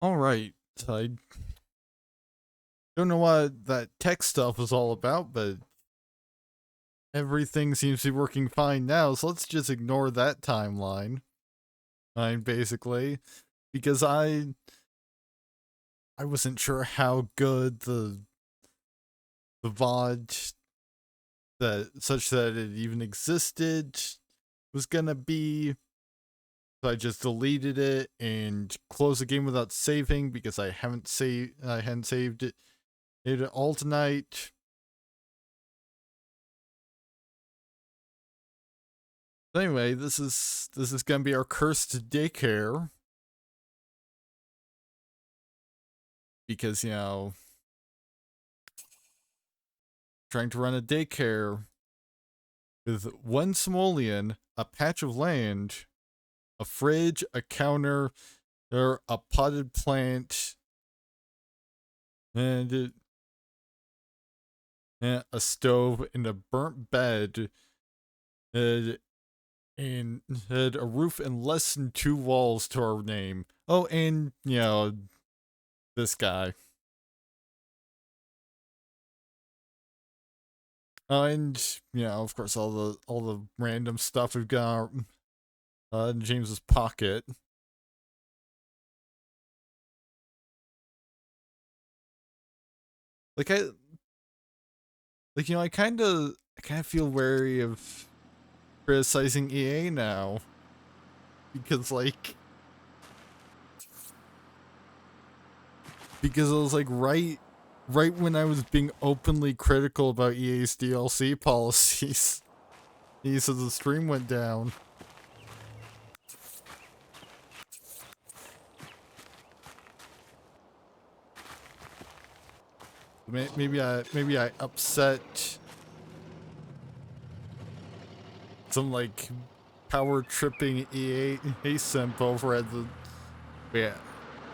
Alright, I don't know what that tech stuff was all about, but everything seems to be working fine now, so let's just ignore that timeline. Basically, because I wasn't sure how good the VOD that such that it even existed was gonna be. So I just deleted it and closed the game without saving because I hadn't saved it all tonight. But anyway, this is gonna be our cursed daycare. Because, trying to run a daycare with one simoleon, a patch of land, a fridge, a counter, or a potted plant, and a stove, and a burnt bed, and had a roof and less than 2 walls to our name. Oh, and, this guy. And, of course, all the random stuff we've got in James's pocket. Like, I kind of feel wary of criticizing EA now. Because, because it was, right when I was being openly critical about EA's DLC policies, he said the stream went down. Maybe I upset some power tripping EA simp over at the. Wait,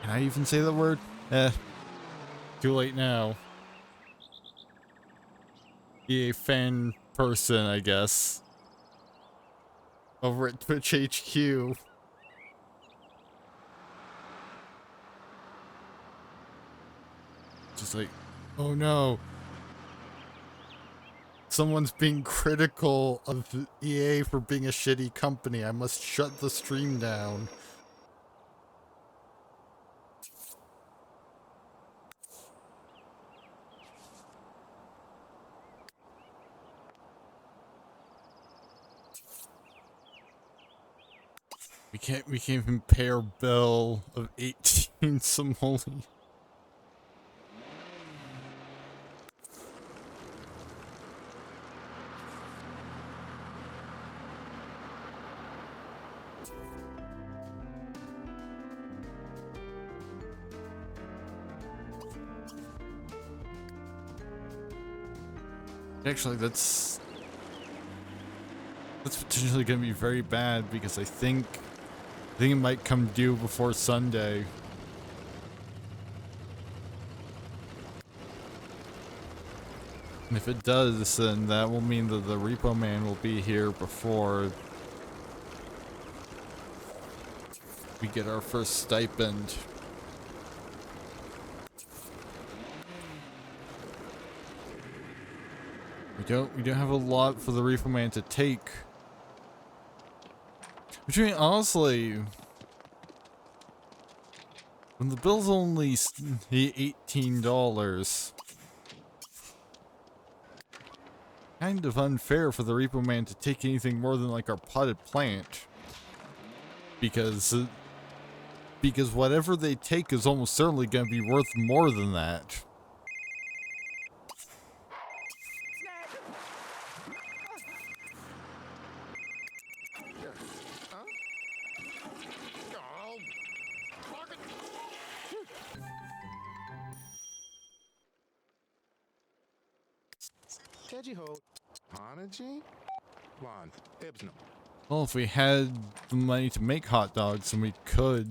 can I even say the word? Too late now. EA fan person, I guess. Over at Twitch HQ. Just oh no. Someone's being critical of EA for being a shitty company. I must shut the stream down. We can't even pay our bill of 18 simoleons. Actually, that's potentially going to be very bad because I think it might come due before Sunday. And if it does, then that will mean that the repo man will be here before we get our first stipend. We don't have a lot for the repo man to take. Which, I mean, honestly, when the bill's only $18, kind of unfair for the repo man to take anything more than our potted plant, because whatever they take is almost certainly going to be worth more than that. Well, if we had the money to make hot dogs, then we could.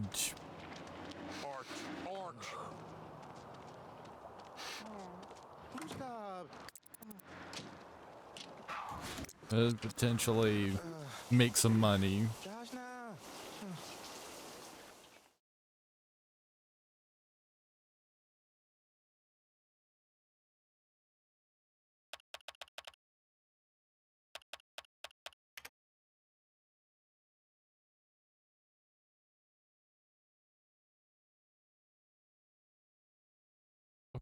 Potentially make some money.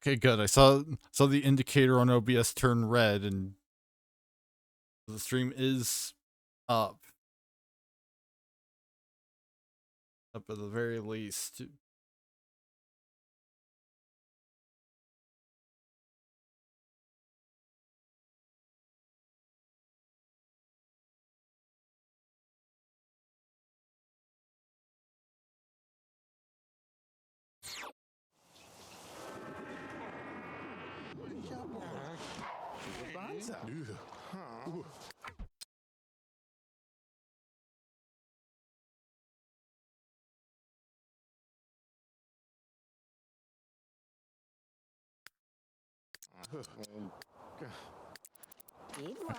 Okay, good. I saw the indicator on OBS turn red, and the stream is up at the very least.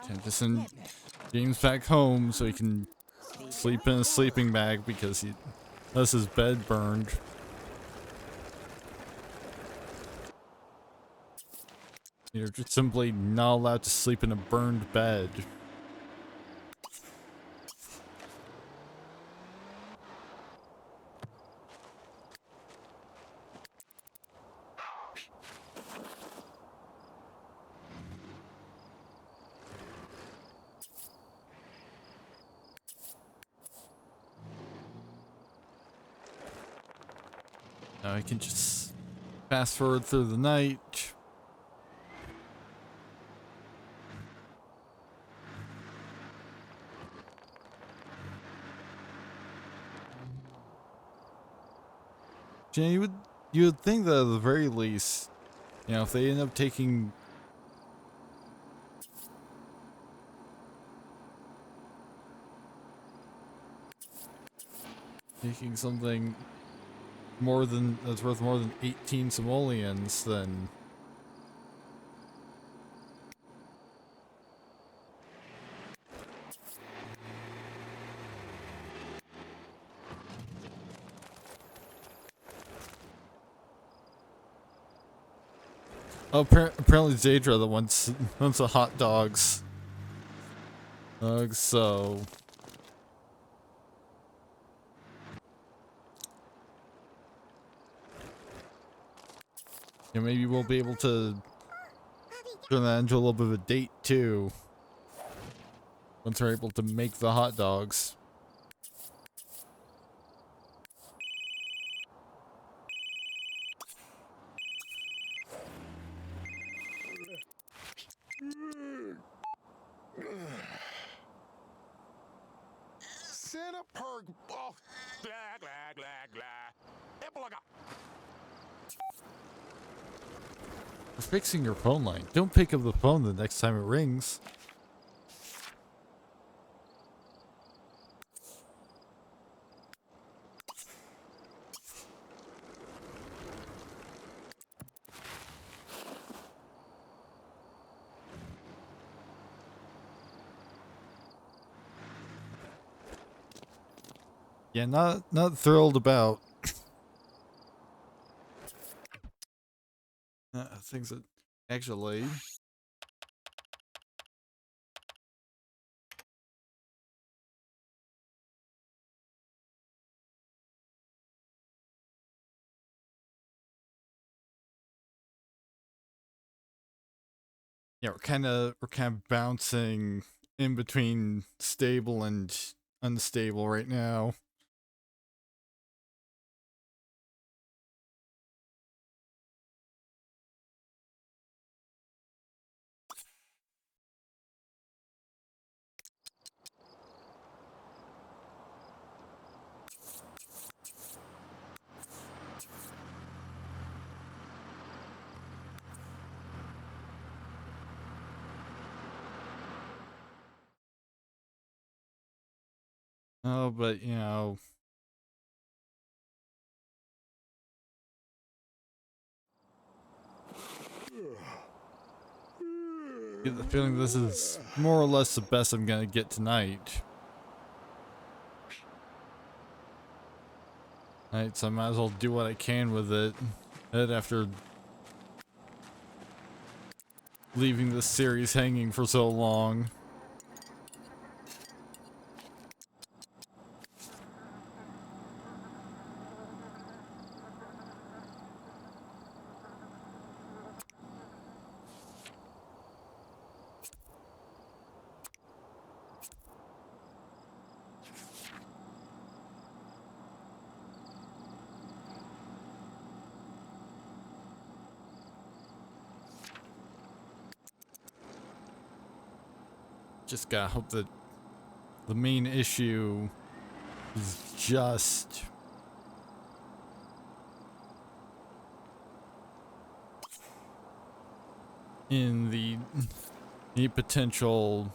Time to send James back home so he can sleep in a sleeping bag because he has his bed burned. You're just simply not allowed to sleep in a burned bed. Now I can just fast forward through the night. Jenny, you would think that at the very least, you know, if they end up taking something more than that's worth more than 18 simoleons, then oh, apparently Zadra the wants the hot dogs. So yeah, maybe we'll be able to turn that into a little bit of a date too. Once we're able to make the hot dogs. For fixing your phone line, don't pick up the phone the next time it rings. Yeah, not thrilled about things that actually. Yeah, we're kind of bouncing in between stable and unstable right now. Oh, but you know, get the feeling this is more or less the best I'm gonna get tonight. Right, so I might as well do what I can with it. And after leaving this series hanging for so long. just gotta hope that the main issue is just in the potential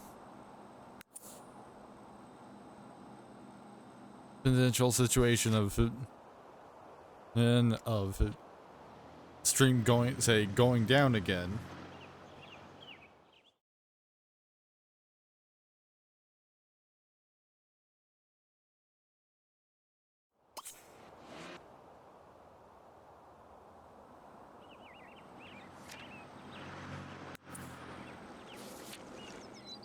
situation of stream going down again.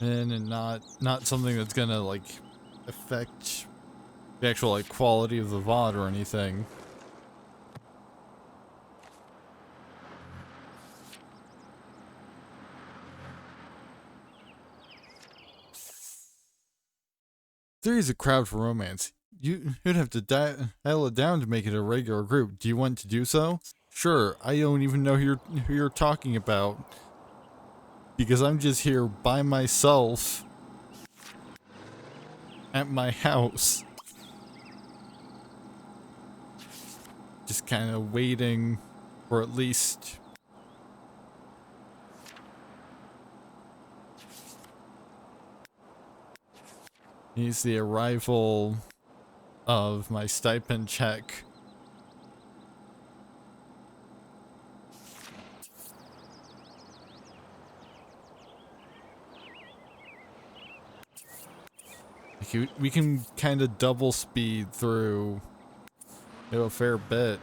And not something that's gonna like affect the actual like quality of the VOD or anything. There's a crowd for romance. You'd have to dial it down to make it a regular group. Do you want to do so? Sure, I don't even know who you're talking about. Because I'm just here by myself at my house. Just kind of waiting for at least needs the arrival of my stipend check. We can kind of double speed through a fair bit.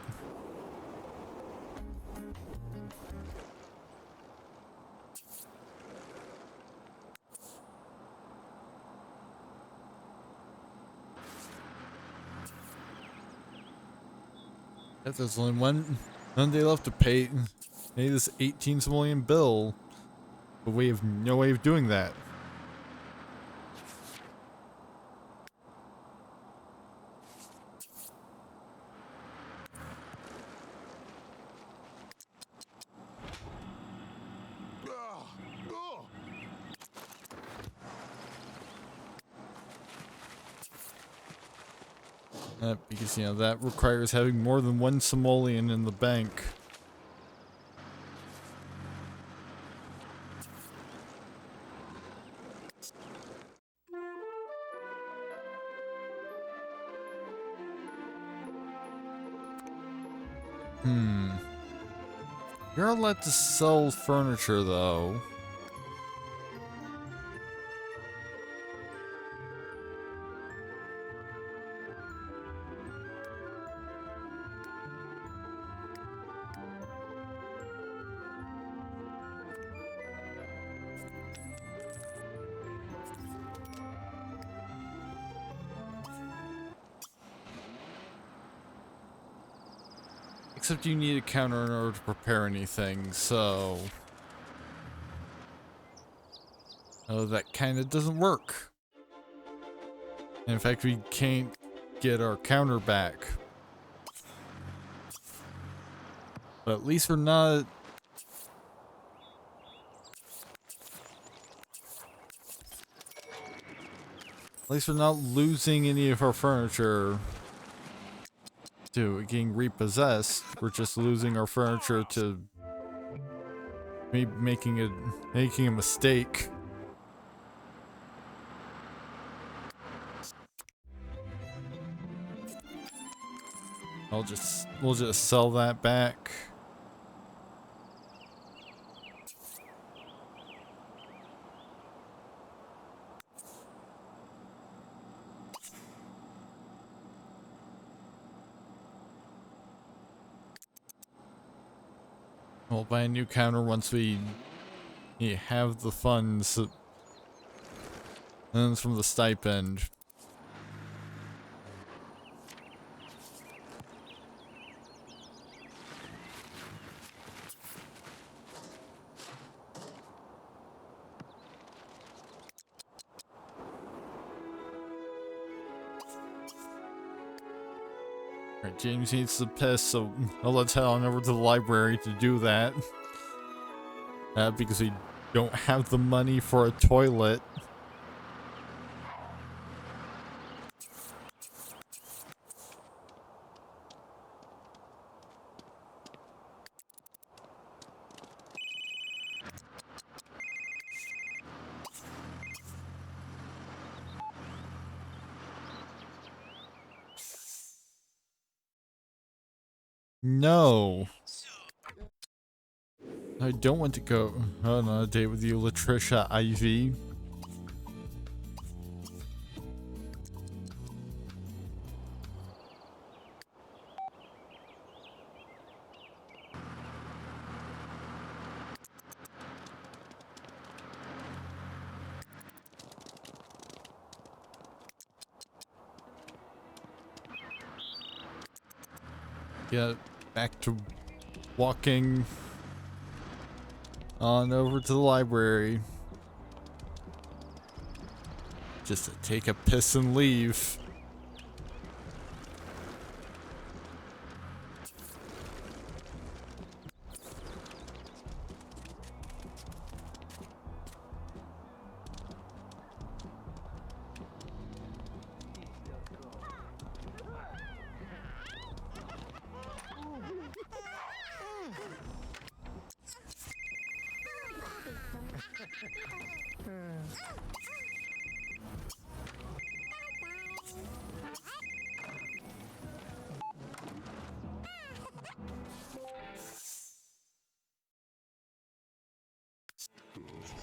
If there's only one day left to pay this 18 simoleon bill, but we have no way of doing that. Because, you know, that requires having more than one simoleon in the bank. You're allowed to sell furniture, though. Except you need a counter in order to prepare anything, so... oh, that kind of doesn't work. In fact, we can't get our counter back. But at least we're not... at least we're not losing any of our furniture to getting repossessed. We're just losing our furniture to maybe making a mistake. We'll just sell that back. We'll buy a new counter once we have the funds. And it's from the stipend. Alright, James needs to piss, so let's head on over to the library to do that. Because we don't have the money for a toilet. No. I don't want to go on a date with you, Latricia Ivy. Get back to walking on over to the library. Just to take a piss and leave.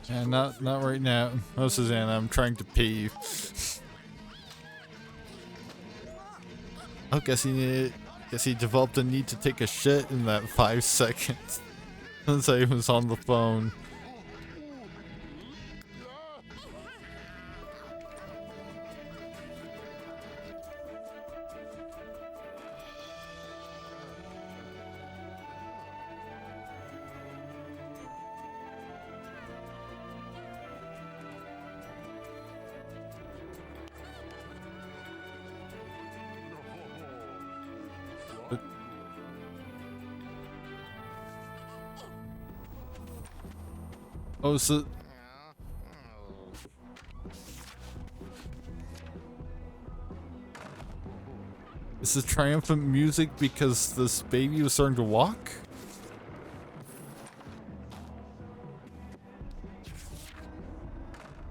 Yeah, not right now. Oh, Susanna, I'm trying to pee. Oh, guess he developed a need to take a shit in that 5 seconds. Since I was on the phone. Oh, so this is triumphant music because this baby was starting to walk?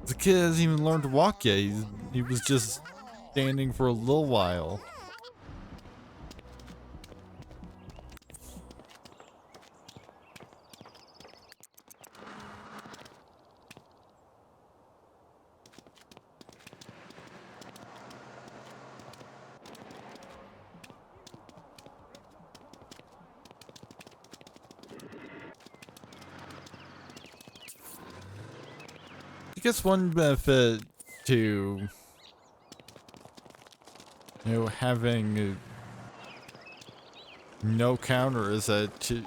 The kid hasn't even learned to walk yet. He was just standing for a little while. I guess one benefit to having no counter is that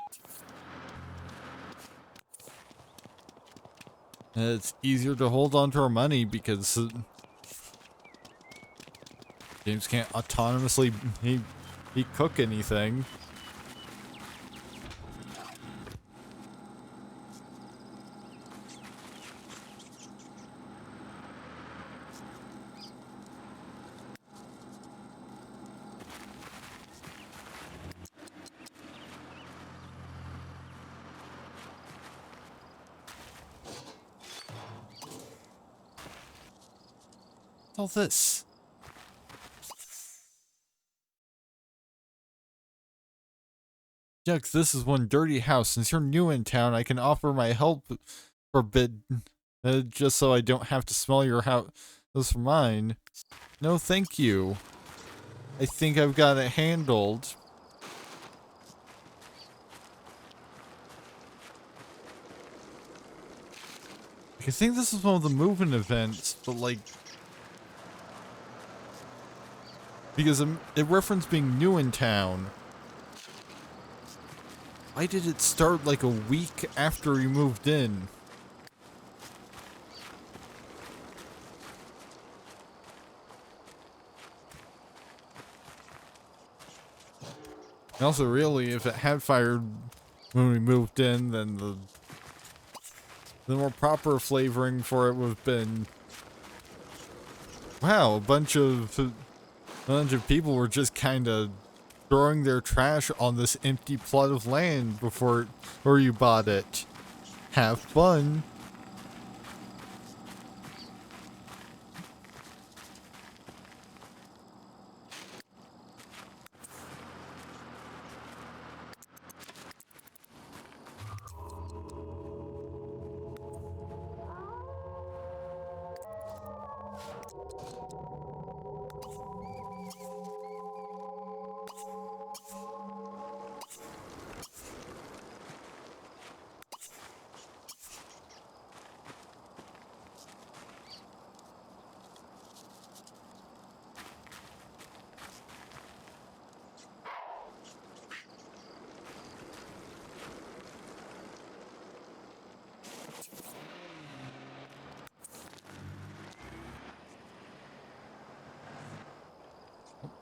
it's easier to hold on to our money because James can't autonomously he cook anything. All this. Yuck, this is one dirty house. Since you're new in town, I can offer my help for a bit, just so I don't have to smell your house for mine. No, thank you. I think I've got it handled. I think this is one of the moving events, but like, because it referenced being new in town. Why did it start like a week after we moved in? And also, really, if it had fired when we moved in, then the more proper flavoring for it would have been, wow, a bunch of people were just kind of throwing their trash on this empty plot of land before you bought it. Have fun.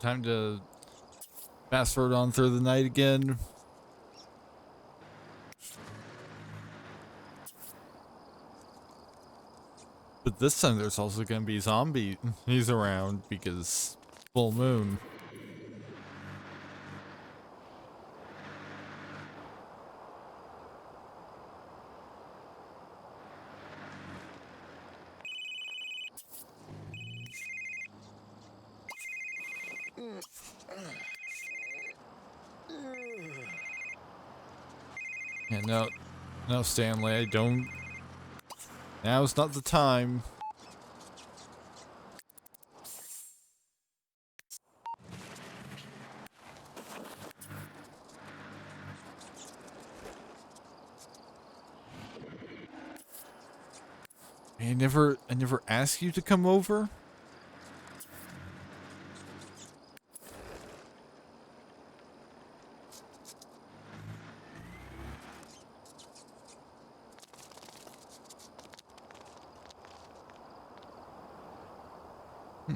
Time to fast forward on through the night again. But this time there's also gonna be zombies around because full moon. Yeah, no, Stanley, I don't. Now's not the time. I never asked you to come over.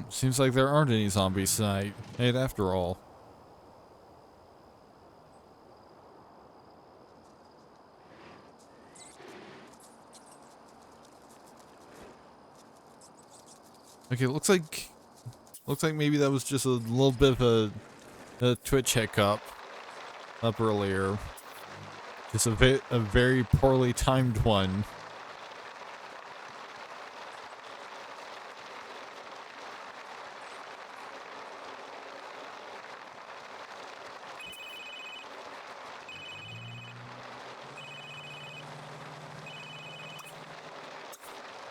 Seems like there aren't any zombies tonight, after all. Okay, looks like maybe that was just a little bit of a Twitch hiccup up earlier. Just a very poorly timed one.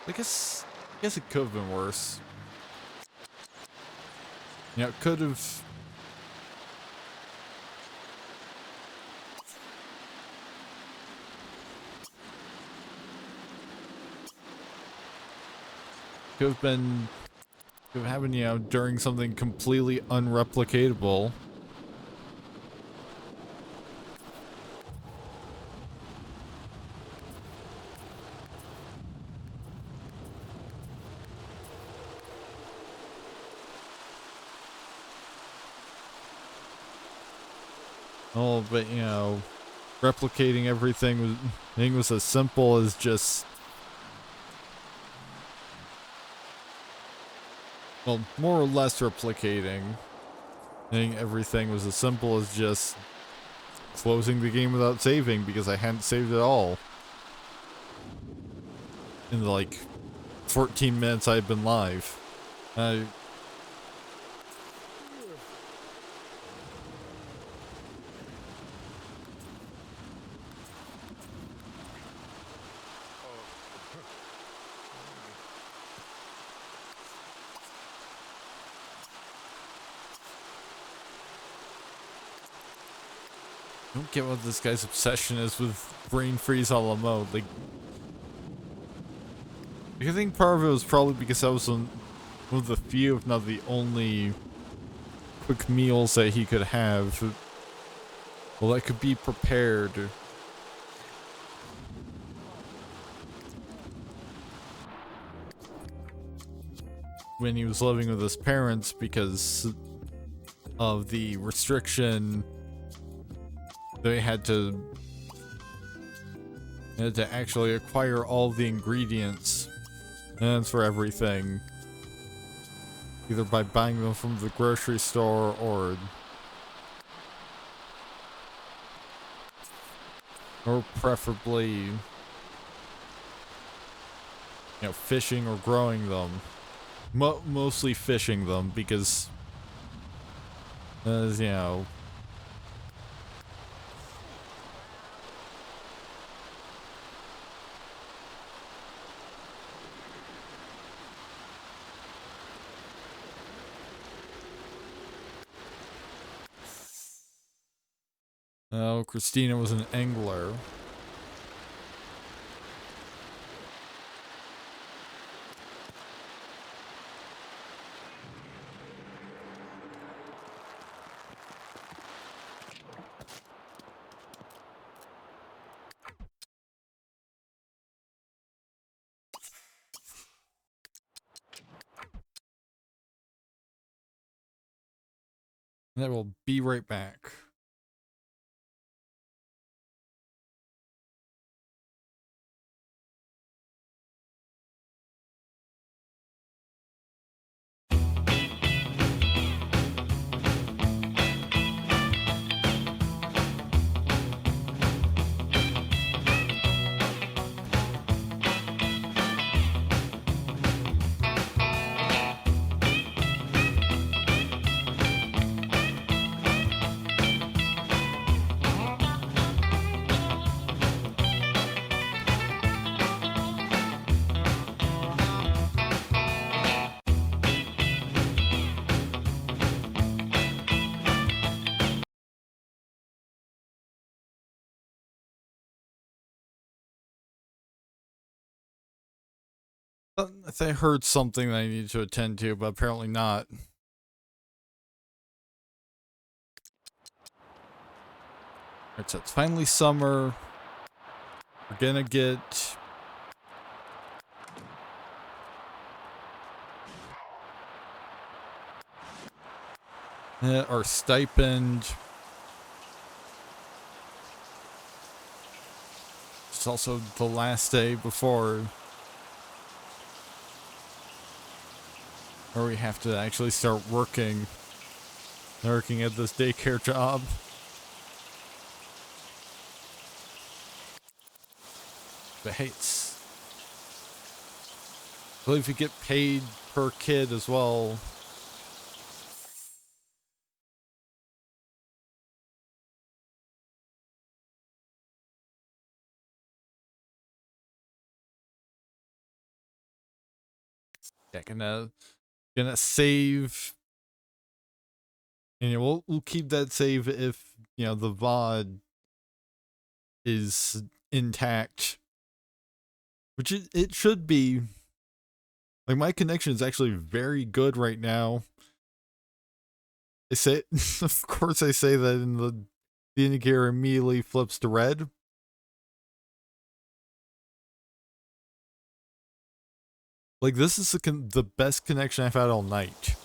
I guess it could have been worse. Yeah, it could have. Could have been. Could have happened, during something completely unreplicatable. Oh, but replicating everything was as simple as just, well, more or less replicating. I think everything was as simple as just closing the game without saving because I hadn't saved at all in the, like, 14 minutes I'd been live. Don't get what this guy's obsession is with brain freeze a la mode. Like, I think part of it was probably because I was one of the few, if not the only, quick meals that he could have. Well, that could be prepared. When he was living with his parents because of the restriction, they had to actually acquire all the ingredients and for everything, either by buying them from the grocery store or preferably fishing or growing them. Mostly fishing them because oh, Christina was an angler. And I will be right back. I heard something that I needed to attend to, but apparently not. Alright, so it's finally summer. We're gonna get our stipend. It's also the last day before where we have to actually start working at this daycare job. But hey, I believe you get paid per kid as well. Yeah, gonna save, and we'll keep that save if the VOD is intact, which it should be. Like, my connection is actually very good right now. I say, of course, I say that, and the indicator immediately flips to red. Like, this is the best connection I've had all night.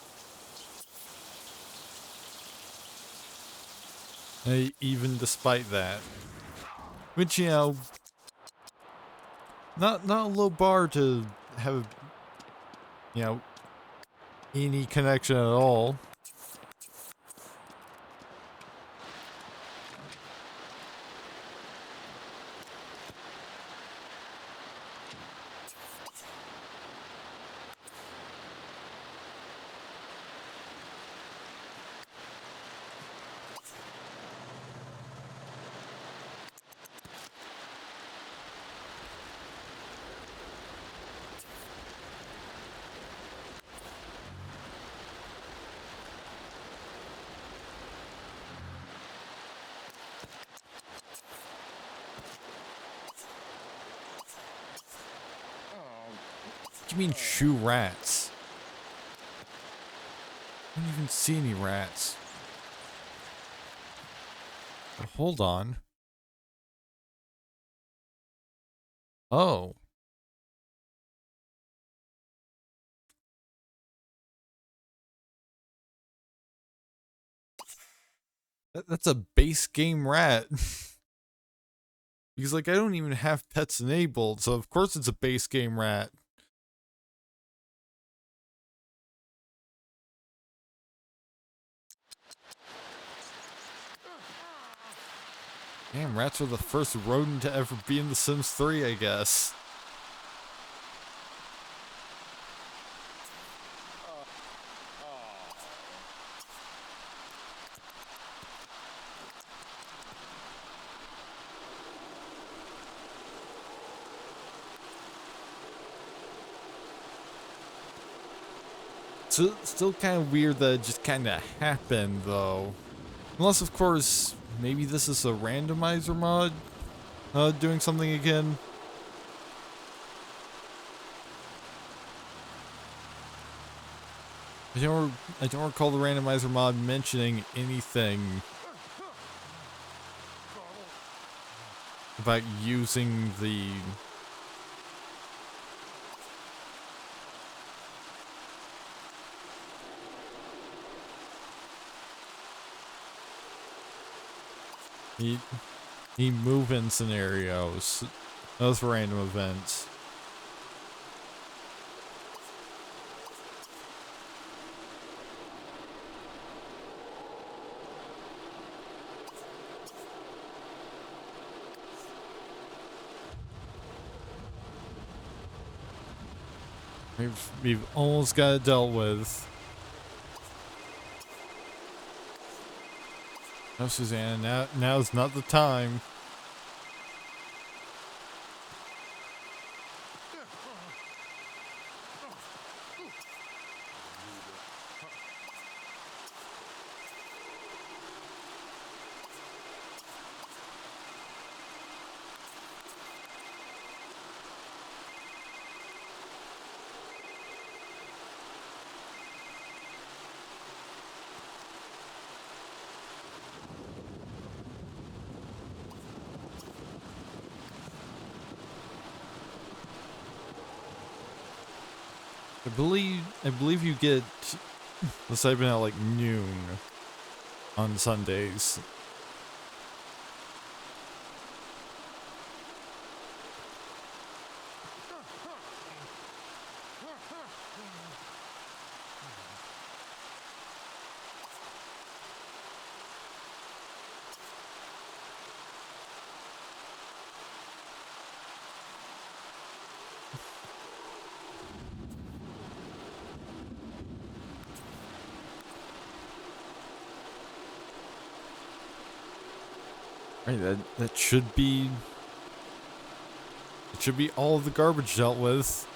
Even despite that, which not a low bar to have any connection at all. What do you mean shoe rats? I don't even see any rats. But hold on. Oh. That's a base game rat. Because, like, I don't even have pets enabled, so of course it's a base game rat. Damn, rats were the first rodent to ever be in The Sims 3, I guess. So, still kind of weird that it just kind of happened, though. Unless, of course, maybe this is a randomizer mod doing something again. I don't recall the randomizer mod mentioning anything about using the Need move-in scenarios. Those random events. We've almost got it dealt with. No, Susanna, now's not the time. I believe you get the segment at like noon on Sundays. Right, that should be. It should be all of the garbage dealt with.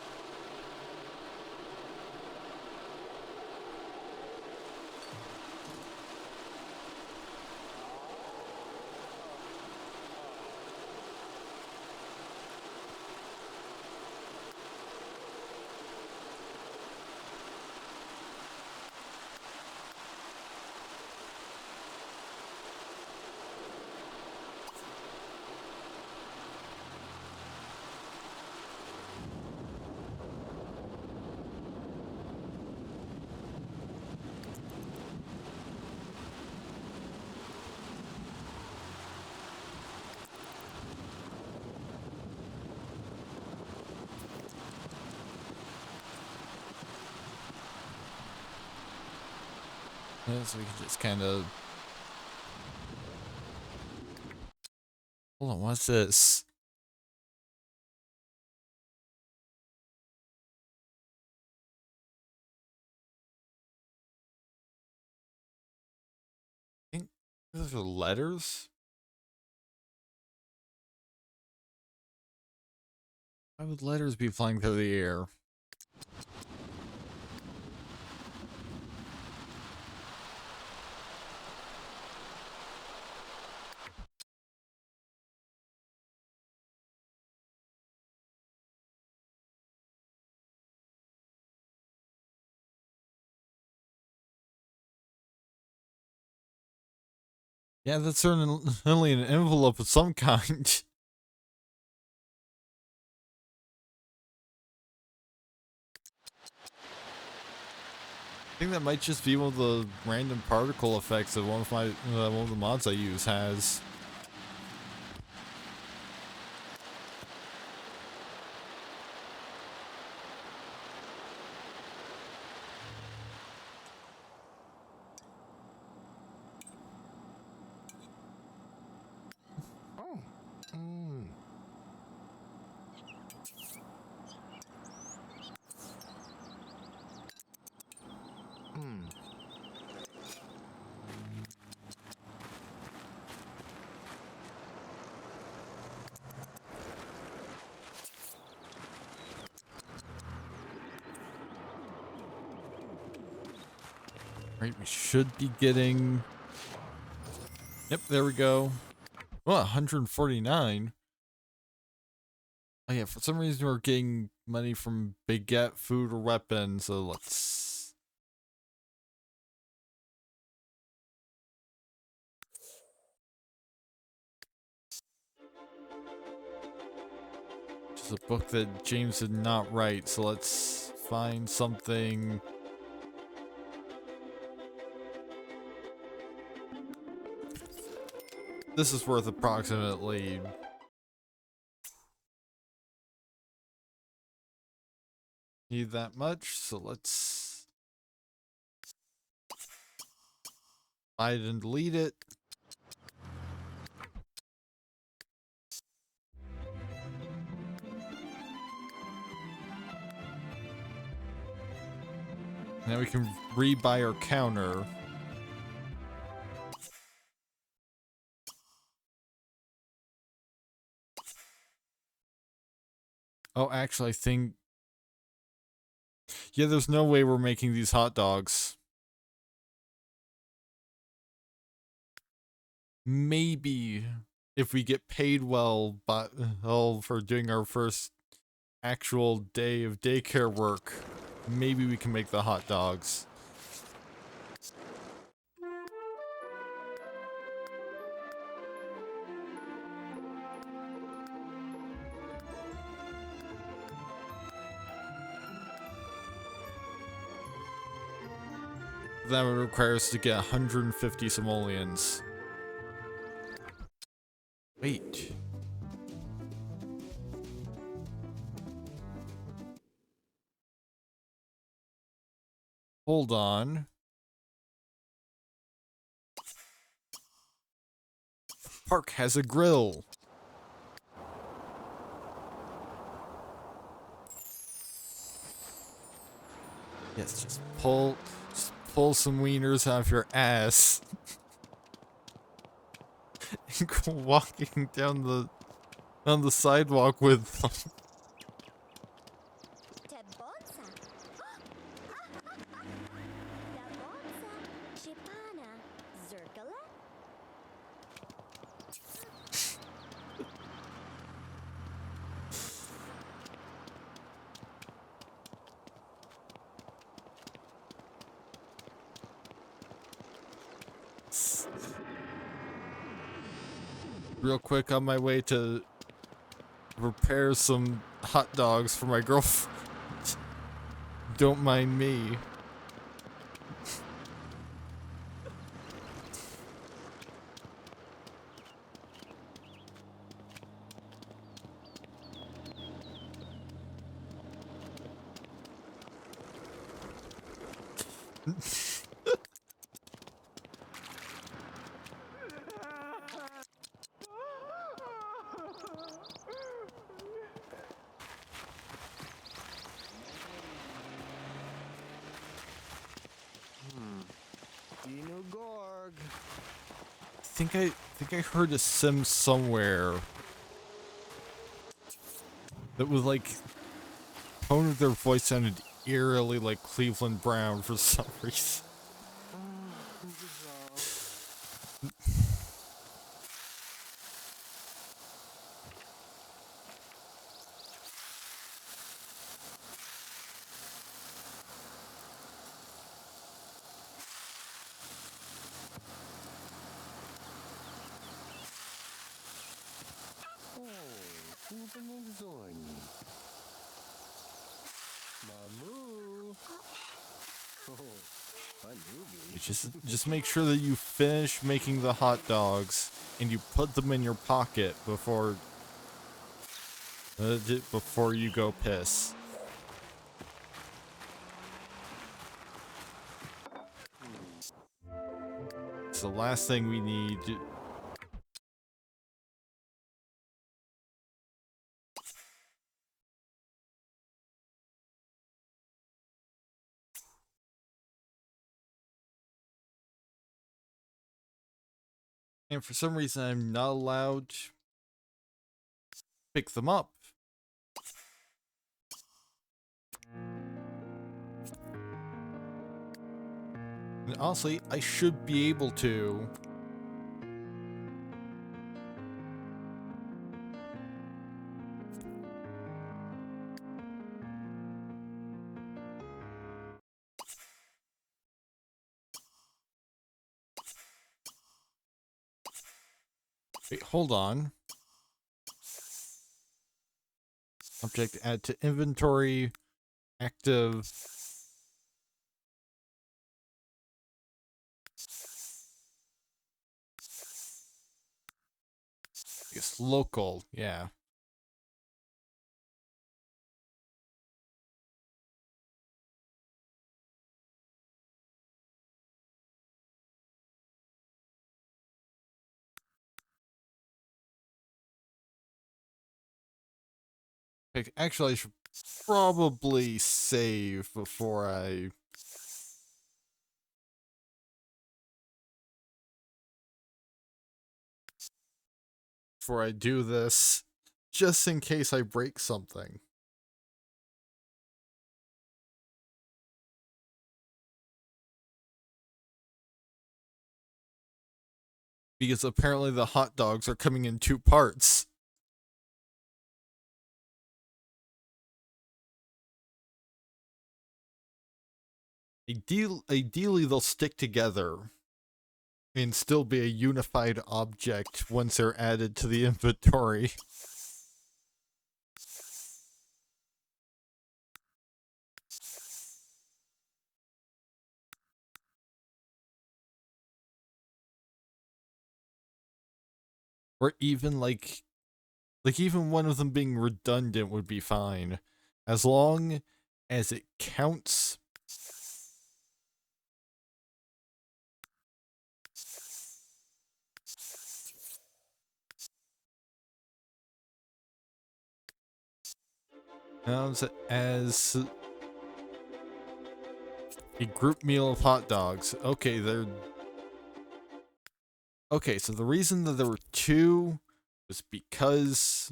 Yeah, so we can just kind of. Hold on, what's this? I think those are letters? Why would letters be flying through the air? Yeah, that's certainly an envelope of some kind. I think that might just be one of the random particle effects that one of the mods I use has. Oh. Mm. Mm. Right, we should be getting. Yep, there we go. Well, 149. Oh yeah, for some reason we're getting money from Baguette, food, or weapons, so let's... Which is a book that James did not write, so let's find something... This is worth approximately need that much, so let's hide and delete it. Now we can rebuy our counter. Oh, actually, I think... Yeah, there's no way we're making these hot dogs. Maybe if we get paid well, but for doing our first actual day of daycare work, maybe we can make the hot dogs. That would require us to get 150 simoleons. Wait. Hold on. Park has a grill. Yes, just pull some wieners out of your ass. And go walking down the sidewalk with them. Real quick on my way to prepare some hot dogs for my girlfriend. Don't mind me. I think I heard a sim somewhere that was like tone of their voice sounded eerily like Cleveland Brown for some reason. Just make sure that you finish making the hot dogs and you put them in your pocket before you go piss. It's the last thing we need. And for some reason, I'm not allowed to pick them up. And honestly, I should be able to. Wait, hold on. Object add to inventory. Active. Focus. Local. Yeah. Actually, I should probably save before I do this, just in case I break something. Because apparently the hot dogs are coming in 2 parts. Ideally, they'll stick together and still be a unified object once they're added to the inventory. Or even like even one of them being redundant would be fine, as long as it counts. Counts as a group meal of hot dogs. Okay, okay, so the reason that there were 2 was because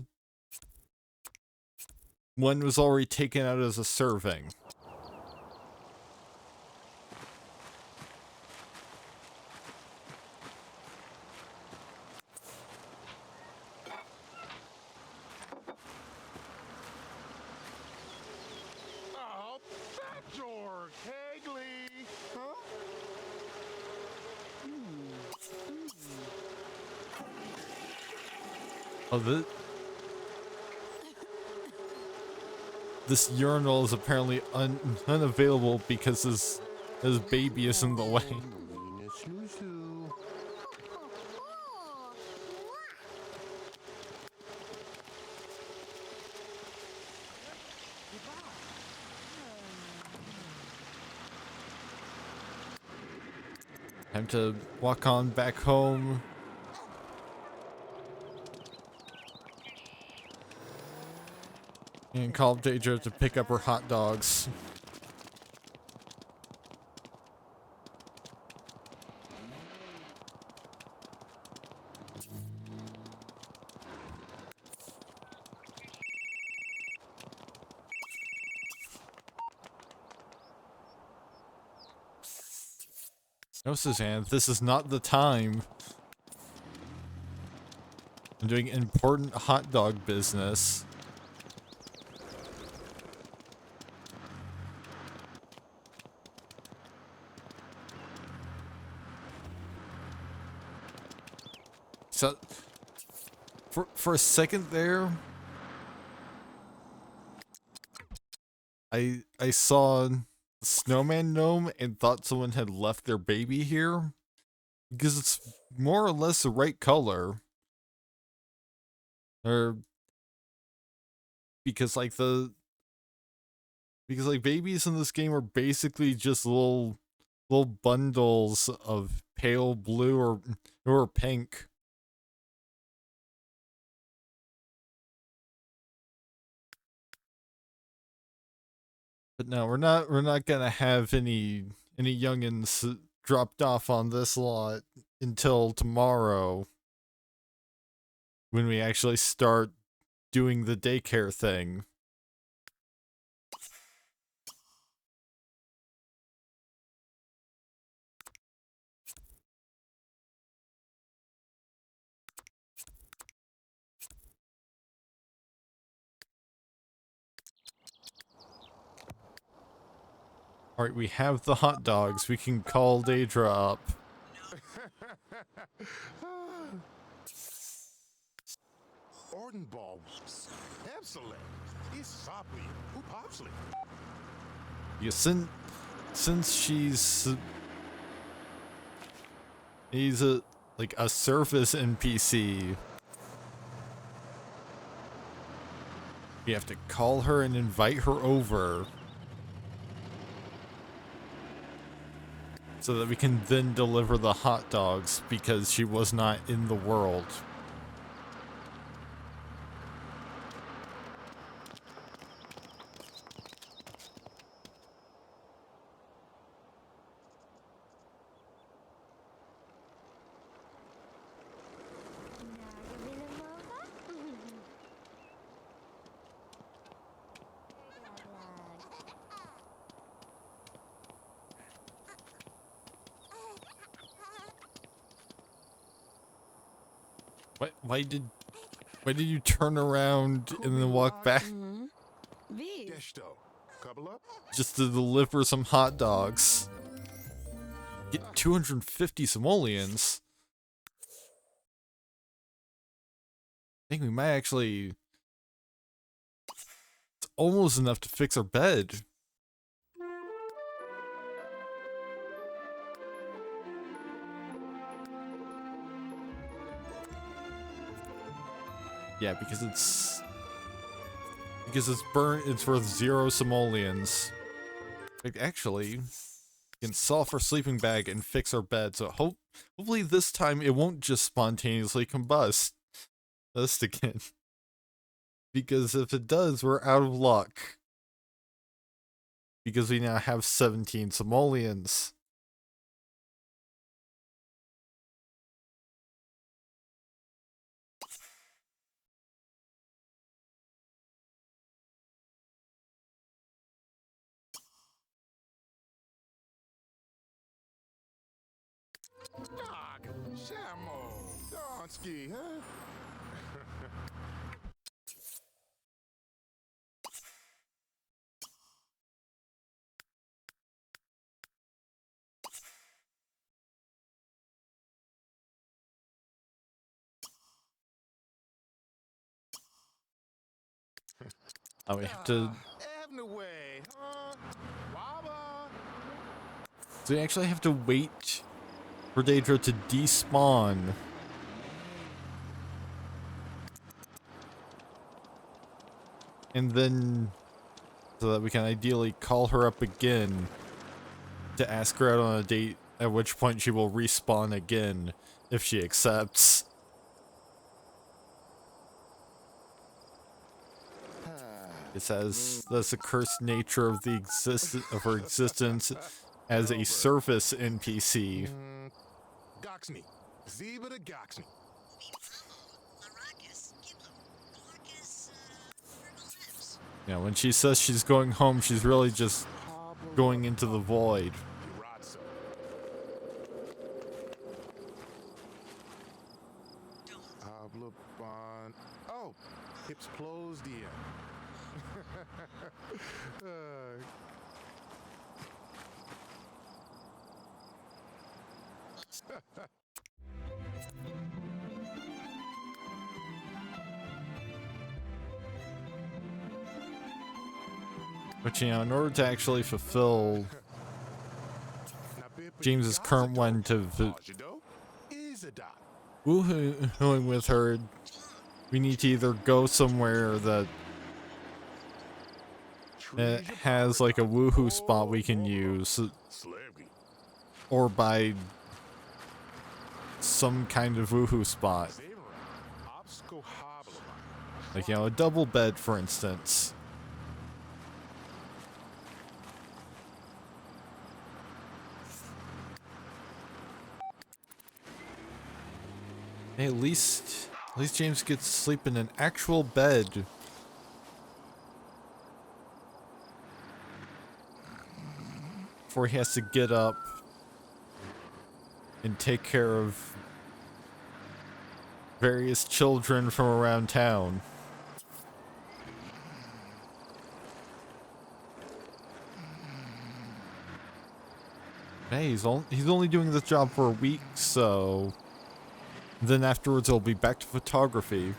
one was already taken out as a serving. Oh, that door, Kegley! Huh? Oh, this urinal is apparently unavailable because his baby is in the way. Time to walk on back home. And call Daedra to pick up her hot dogs. No, Suzanne, this is not the time. I'm doing important hot dog business. So, for a second there, I saw Snowman Gnome and thought someone had left their baby here, because it's more or less the right color. Or because like babies in this game are basically just little bundles of pale blue or pink. But no, we're not gonna have any youngins dropped off on this lot until tomorrow, when we actually start doing the daycare thing. Alright, we have the hot dogs. We can call Daedra up. Orden balls. Excellent. It's soppy. Who popsly? Yeah, since he's a like a surface NPC, We have to call her and invite her over so that we can then deliver the hot dogs because she was not in the world. Why did you turn around and then walk back Desto. Couple up. just to deliver some hot dogs? Get 250 simoleons. I think we might actually... It's almost enough to fix our bed. Yeah, because it's burnt, it's worth 0 simoleons. Like, actually, we can sell off our sleeping bag and fix our bed, so hopefully this time it won't just spontaneously combust us again. Because if it does, we're out of luck. Because we now have 17 simoleons. Dog. Shamo. Donsky, huh? Oh, we have to... Avenue way, huh? Waba. So we actually have to wait for Daedra to despawn. And then... so that we can ideally call her up again to ask her out on a date, at which point she will respawn again if she accepts. It says that's the cursed nature of the her existence as a service NPC. Goxney. Ziba the Goxney. Yeah, when she says she's going home, she's really just going into the void. Oh, hips closed in. But you know, in order to actually fulfill James's current one to woohooing with her, we need to either go somewhere that has like a woohoo spot we can use, or buy some kind of woohoo spot. Like, you know, a double bed, for instance. Hey, at least James gets to sleep in an actual bed. Before he has to get up and take care of various children from around town. Hey, he's only doing this job for a week, so then afterwards he'll be back to photography.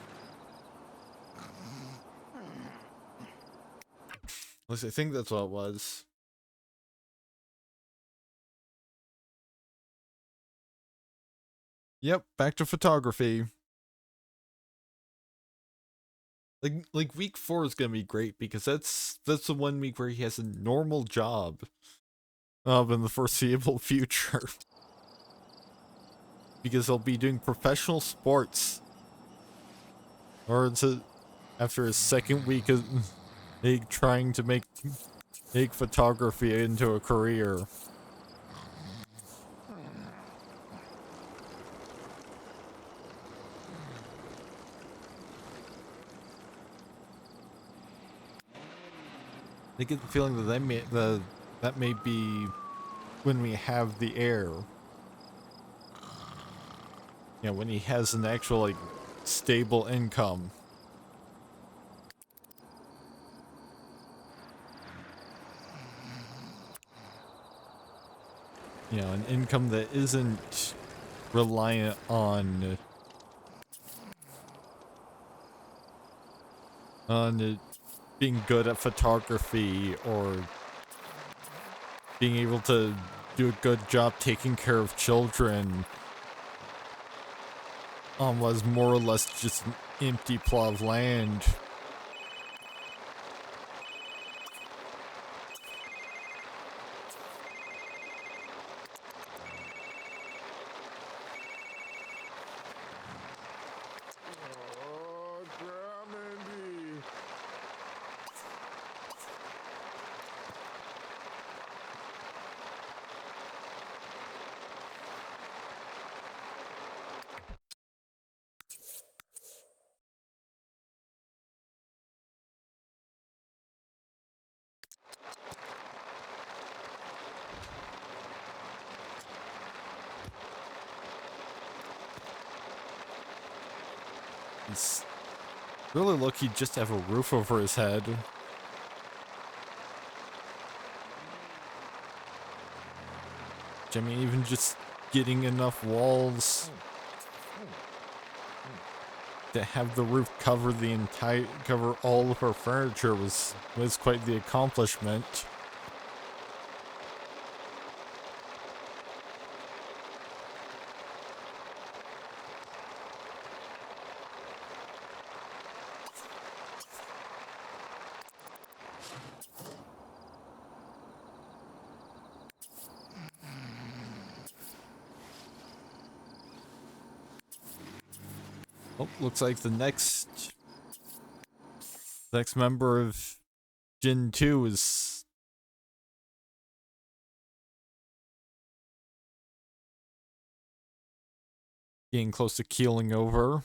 At least I think that's what it was. Yep, back to photography. At like week 4 is gonna be great because that's the 1 week where he has a normal job in the foreseeable future. Because he'll be doing professional sports. Or after his second week of trying to make photography into a career. I get the feeling that that may be when we have the heir. You know, when he has an actual, like, stable income. You know, an income that isn't reliant on being good at photography or being able to do a good job taking care of children on was more or less just an empty plot of land. Oh, Grammy. He's really lucky just to have a roof over his head. I mean, even just getting enough walls to have the roof cover cover all of our furniture was quite the accomplishment. Oh, looks like the next member of Gen 2 is getting close to keeling over.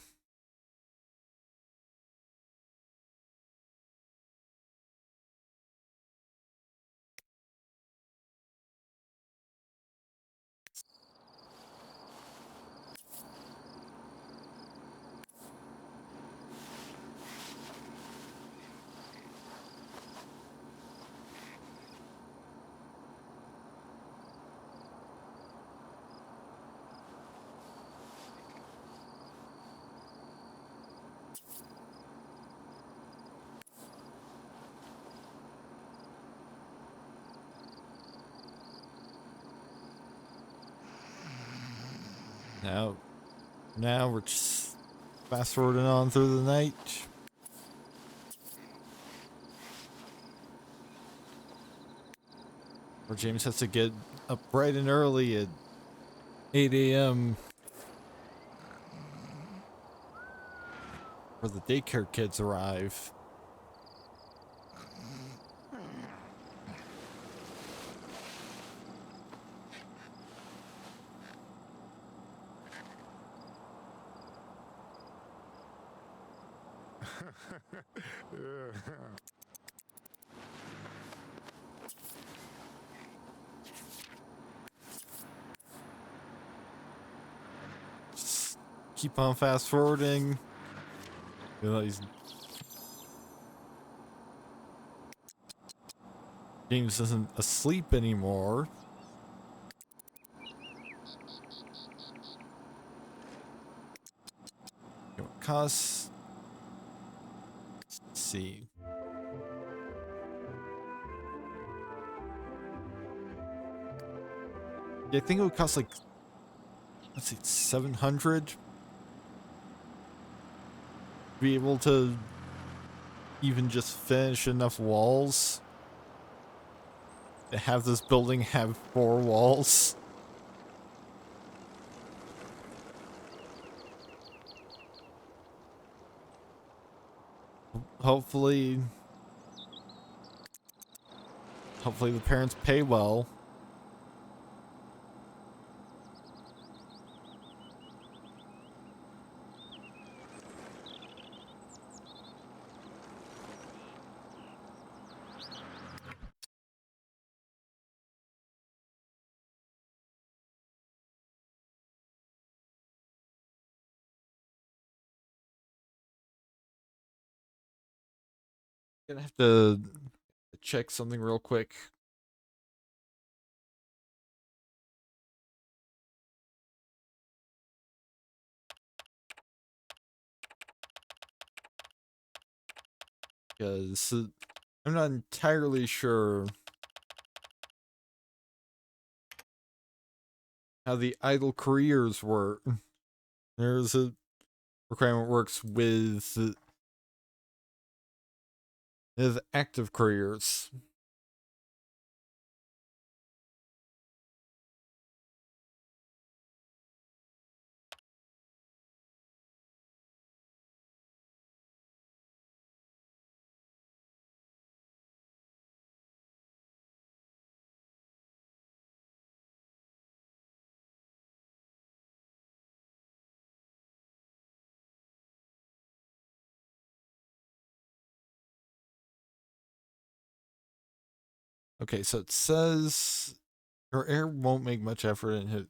Now we're just fast forwarding on through the night. Where James has to get up bright and early at 8 a.m. where the daycare kids arrive. Just keep on fast forwarding. You know, James isn't asleep anymore. You know, costs. Let's see. Yeah, I think it would cost like, let's see, 700 to be able to even just finish enough walls to have this building have 4 walls. Hopefully the parents pay well. Gonna have to check something real quick. Because I'm not entirely sure how the idle careers work. There's a requirement works with active careers. Okay, so it says your heir won't make much effort in her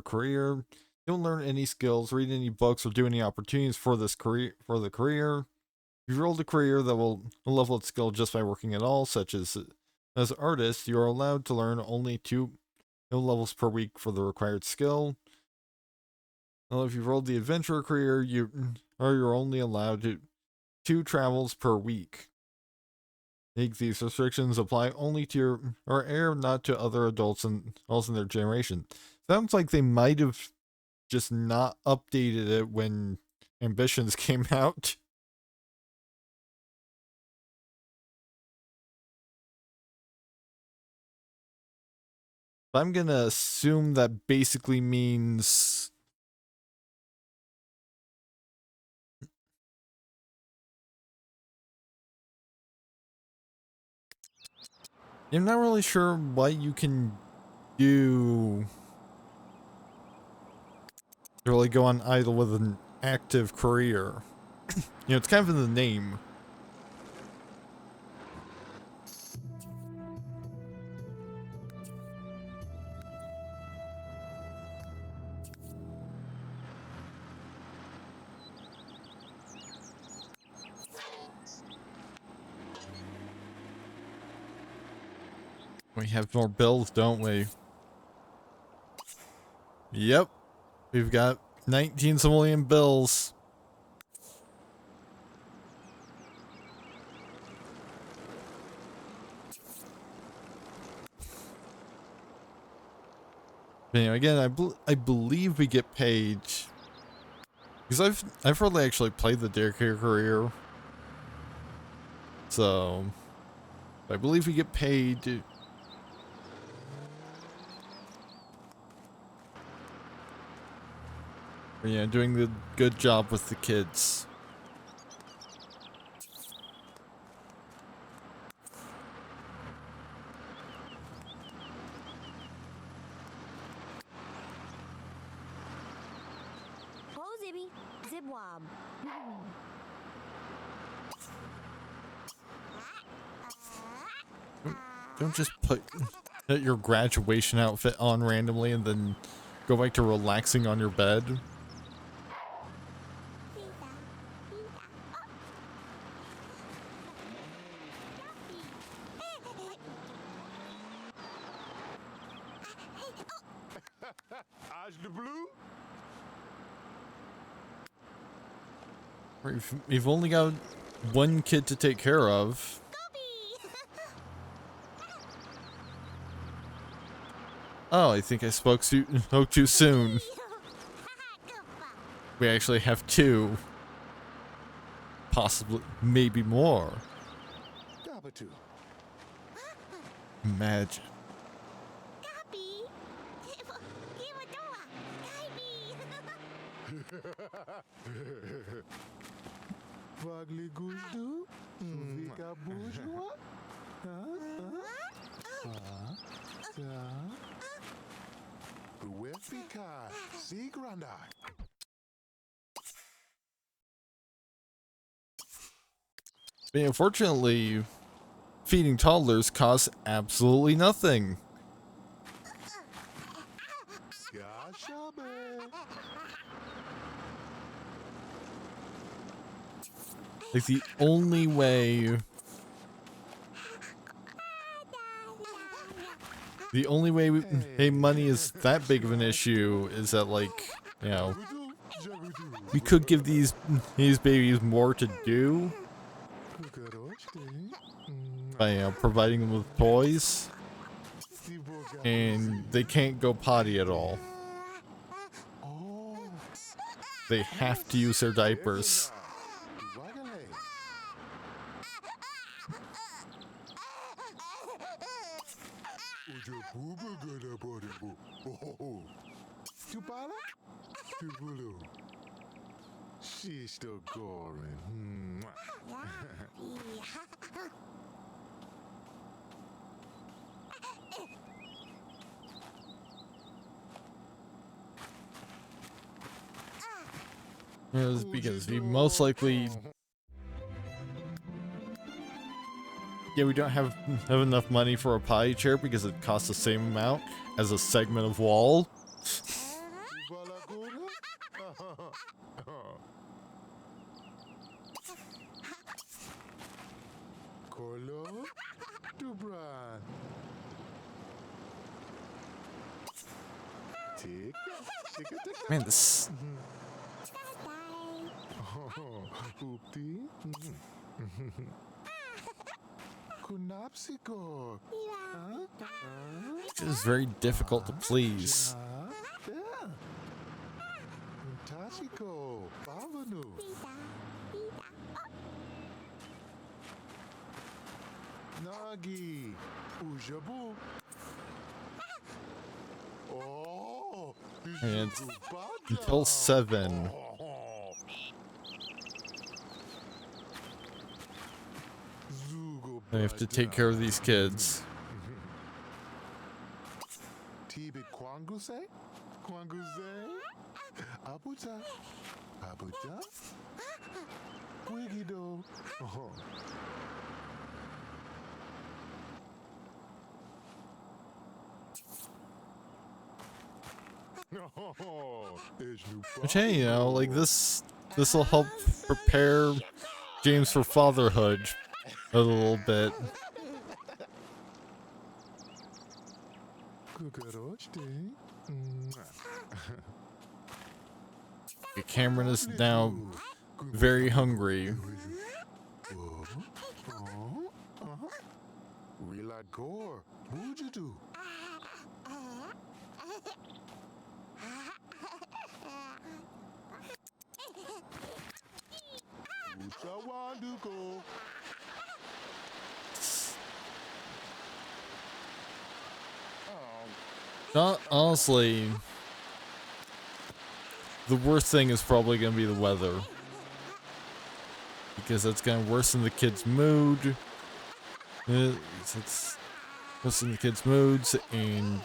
career. You don't learn any skills, read any books, or do any opportunities for this career. If you rolled a career that will level its skill just by working at all, such as artist, you are allowed to learn only 2 levels per week for the required skill. Well, if you rolled the adventurer career, you're only allowed 2 travels per week. These restrictions apply only to your heir, not to other adults in their generation. Sounds like they might have just not updated it when Ambitions came out. I'm gonna assume that basically means I'm not really sure what you can do to really go on idle with an active career. It's kind of in the name. We have more bills, don't we? Yep. We've got 19 simoleon bills. But anyway, again, I believe we get paid because I've hardly actually played the daycare career, so I believe we get paid. Yeah, doing the good job with the kids. Don't just put your graduation outfit on randomly and then go back to relaxing on your bed. We've only got 1 kid to take care of. Oh, I think I spoke too soon. We actually have 2. possibly, maybe more. Gabatu. Imagine. Gabi. Give a door. Gabi. Vagli guzdu. Vika bourgeois. Wefika. Si granda. Unfortunately, feeding toddlers costs absolutely nothing. Gashabe. Like the only way hey, money is that big of an issue is that, like, you know, we could give these babies more to do by, you know, providing them with toys, and they can't go potty at all. They have to use their diapers. She's still going. Because we most likely, yeah, we don't have enough money for a potty chair because it costs the same amount as a segment of wall. Colo Dubran. Man, this. Oopty. Kunapsiko. It is very difficult to please. Tashiko. Bavanu. Nagi. Ujabu. Oh. And until 7. I have to take care of these kids. Tibi Kwanguse? Kwanguse? Abuta? Abuta? Wigido? Oh. Which, hey, you know, like this will help prepare James for fatherhood a little bit. Cameron is now very hungry. Real gore. What'd you do? Honestly, the worst thing is probably going to be the weather. Because that's going to worsen the kids' mood. It's worsen the kids' moods, and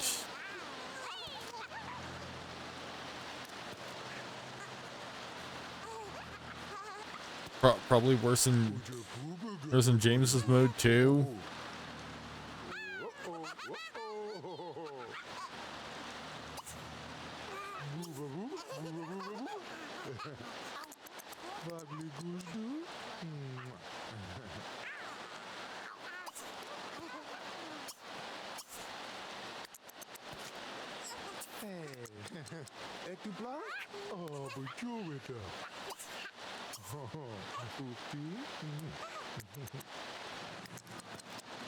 probably worsen James's mood too. Oh, but you're with her.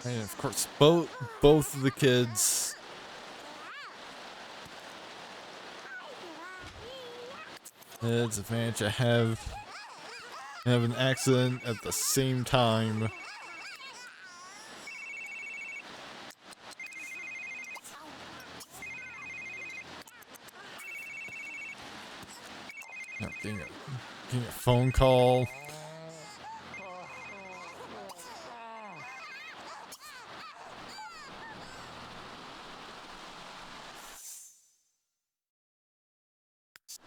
And of course, both of the kids It's advantage I have have an accident at the same time. Now, getting a phone call.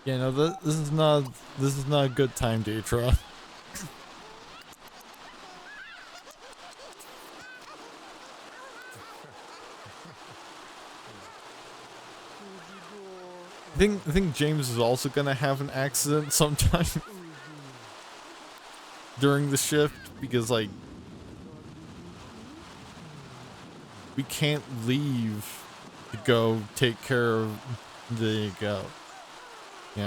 Yeah, no, this is not a good time, Deidre. I think James is also gonna have an accident sometime during the shift because, like, we can't leave to go take care of the you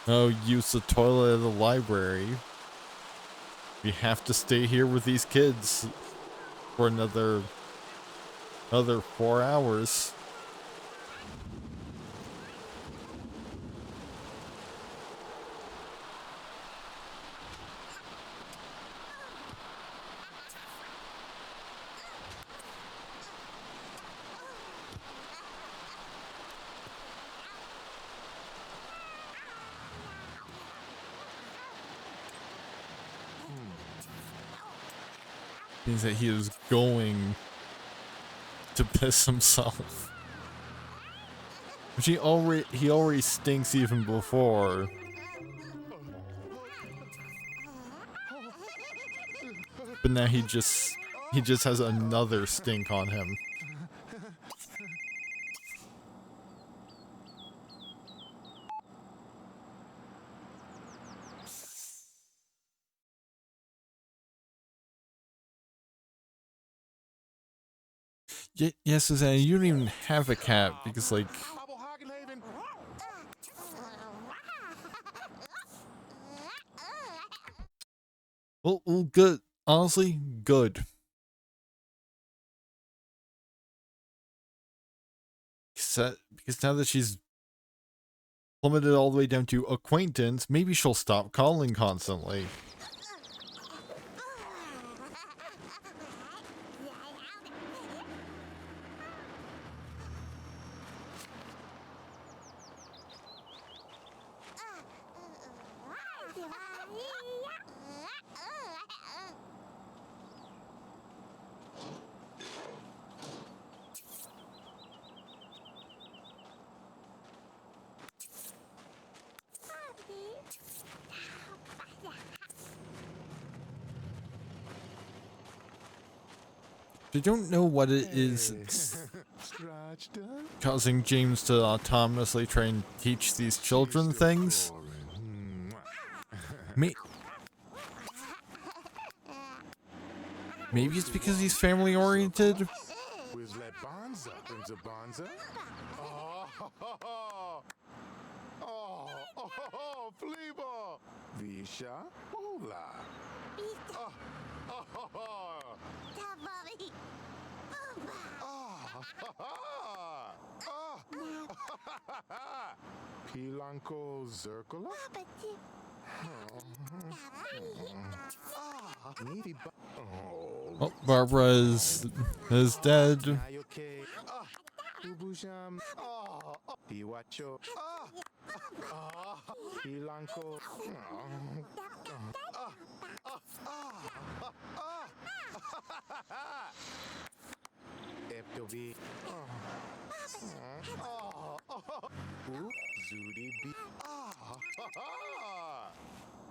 know, use the toilet at the library. We have to stay here with these kids for another 4 hours. Means that he is going to piss himself. Which he already stinks even before. But now he just has another stink on him. Yes, Susanna, you don't even have a cat because, like, well, good. Honestly, good. Because now that she's plummeted all the way down to acquaintance, maybe she'll stop calling constantly. I don't know what it is causing James to autonomously try and teach these children things. Maybe it's because he's family oriented. Pilanko Zirkula? Oh, Barbara is dead.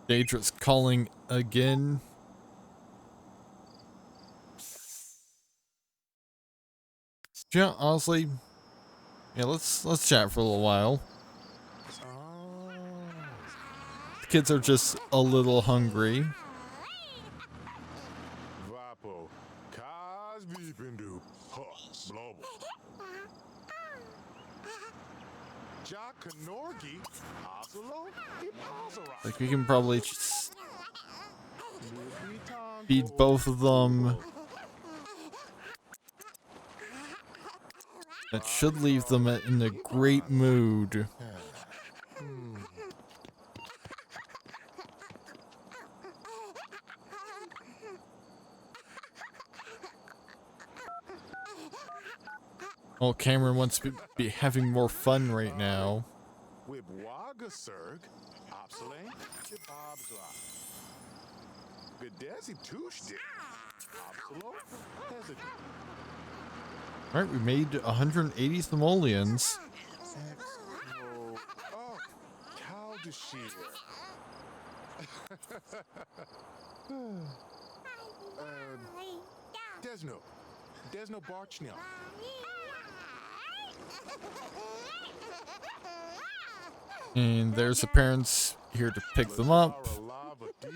Daedra's calling again. Yeah, honestly, yeah, let's chat for a little while. The kids are just a little hungry. Like, we can probably just feed both of them. That should leave them in a great mood. Well, Cameron wants to be having more fun right now. Wibwagasurg, Opsale, Bobsla. Gadezi Tushdik, Opsalo, Hesitant. Alright, we made 180 simoleons. Expo. Oh, Kaldashir. Desno Barchnil. And there's the parents here to pick them up. I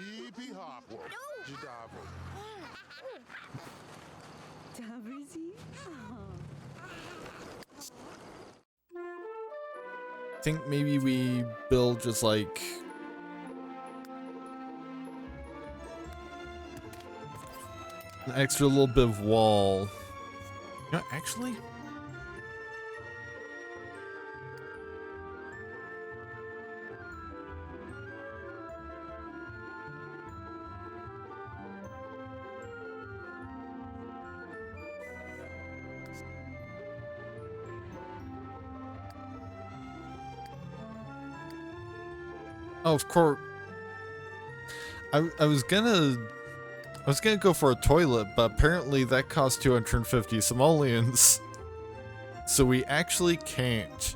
think maybe we build just like an extra little bit of wall. You know, actually, oh, of course. I was gonna go for a toilet, but apparently that costs 250 simoleons. So we actually can't.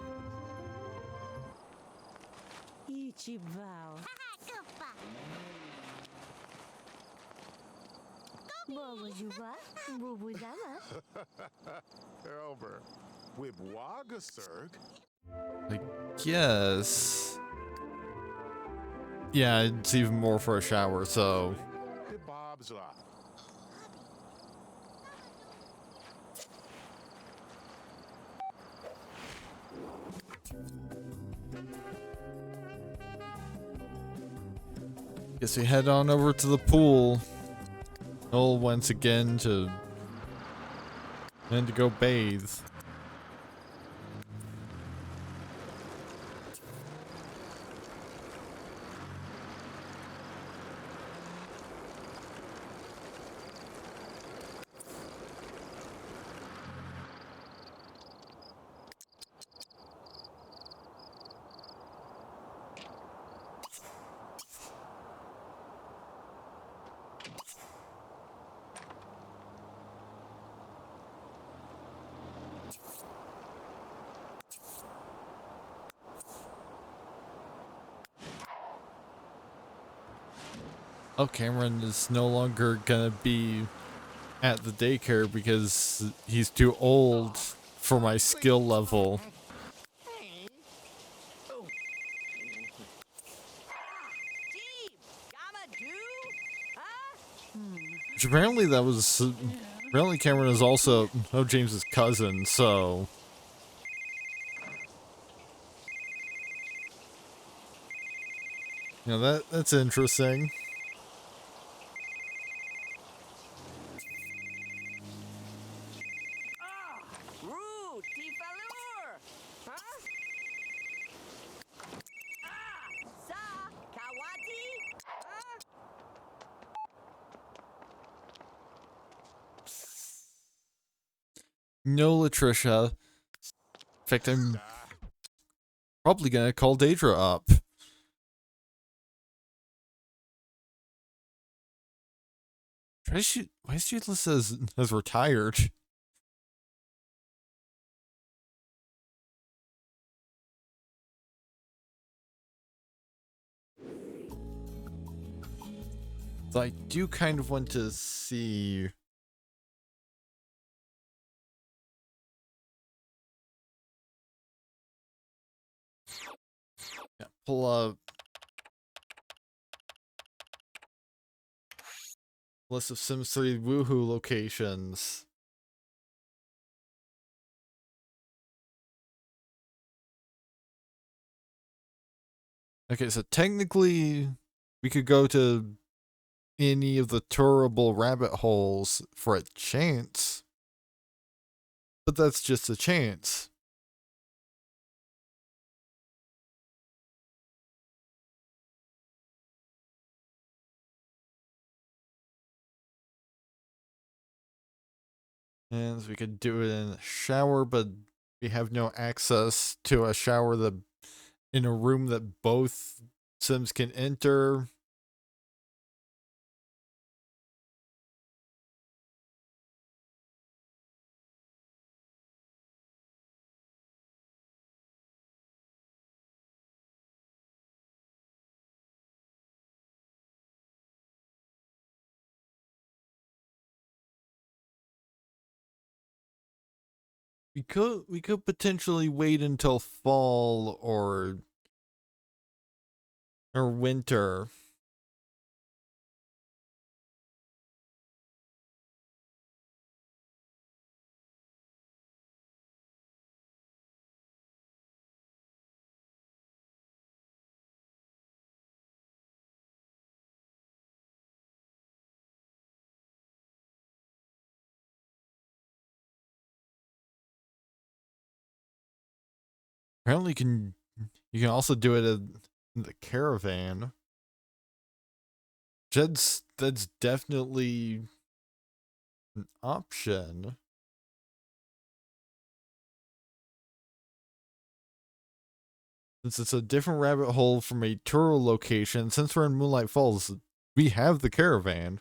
Elber, Wibwagasurg. I guess. Yeah, it's even more for a shower, so. Bobsla. Guess we head on over to the pool. Oh, once again to go bathe. Oh, Cameron is no longer gonna be at the daycare because he's too old for my skill level. Which apparently that was, apparently Cameron is also James's cousin, so. You know, that's interesting. No, Latricia. In fact, I'm probably gonna call Daedra up. Why is she listed as retired? So I do kind of want to see. Yeah, pull up list of Sims 3 woohoo locations. Okay, so technically we could go to any of the tourable rabbit holes for a chance. But that's just a chance. And we could do it in a shower, but we have no access to a shower that in a room that both Sims can enter. We could potentially wait until fall or winter. Apparently you can also do it in the caravan. That's definitely an option. Since it's a different rabbit hole from a tour location, since we're in Moonlight Falls, we have the caravan.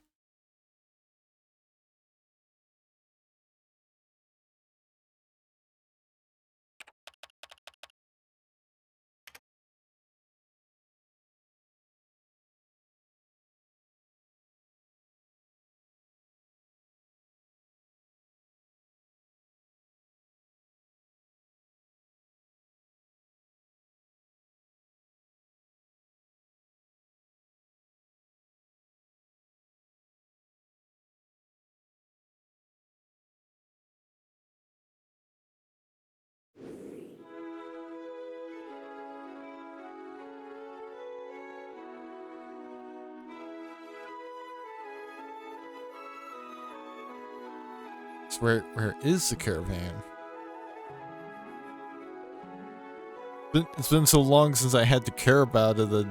So where is the caravan? It's been so long since I had to care about it that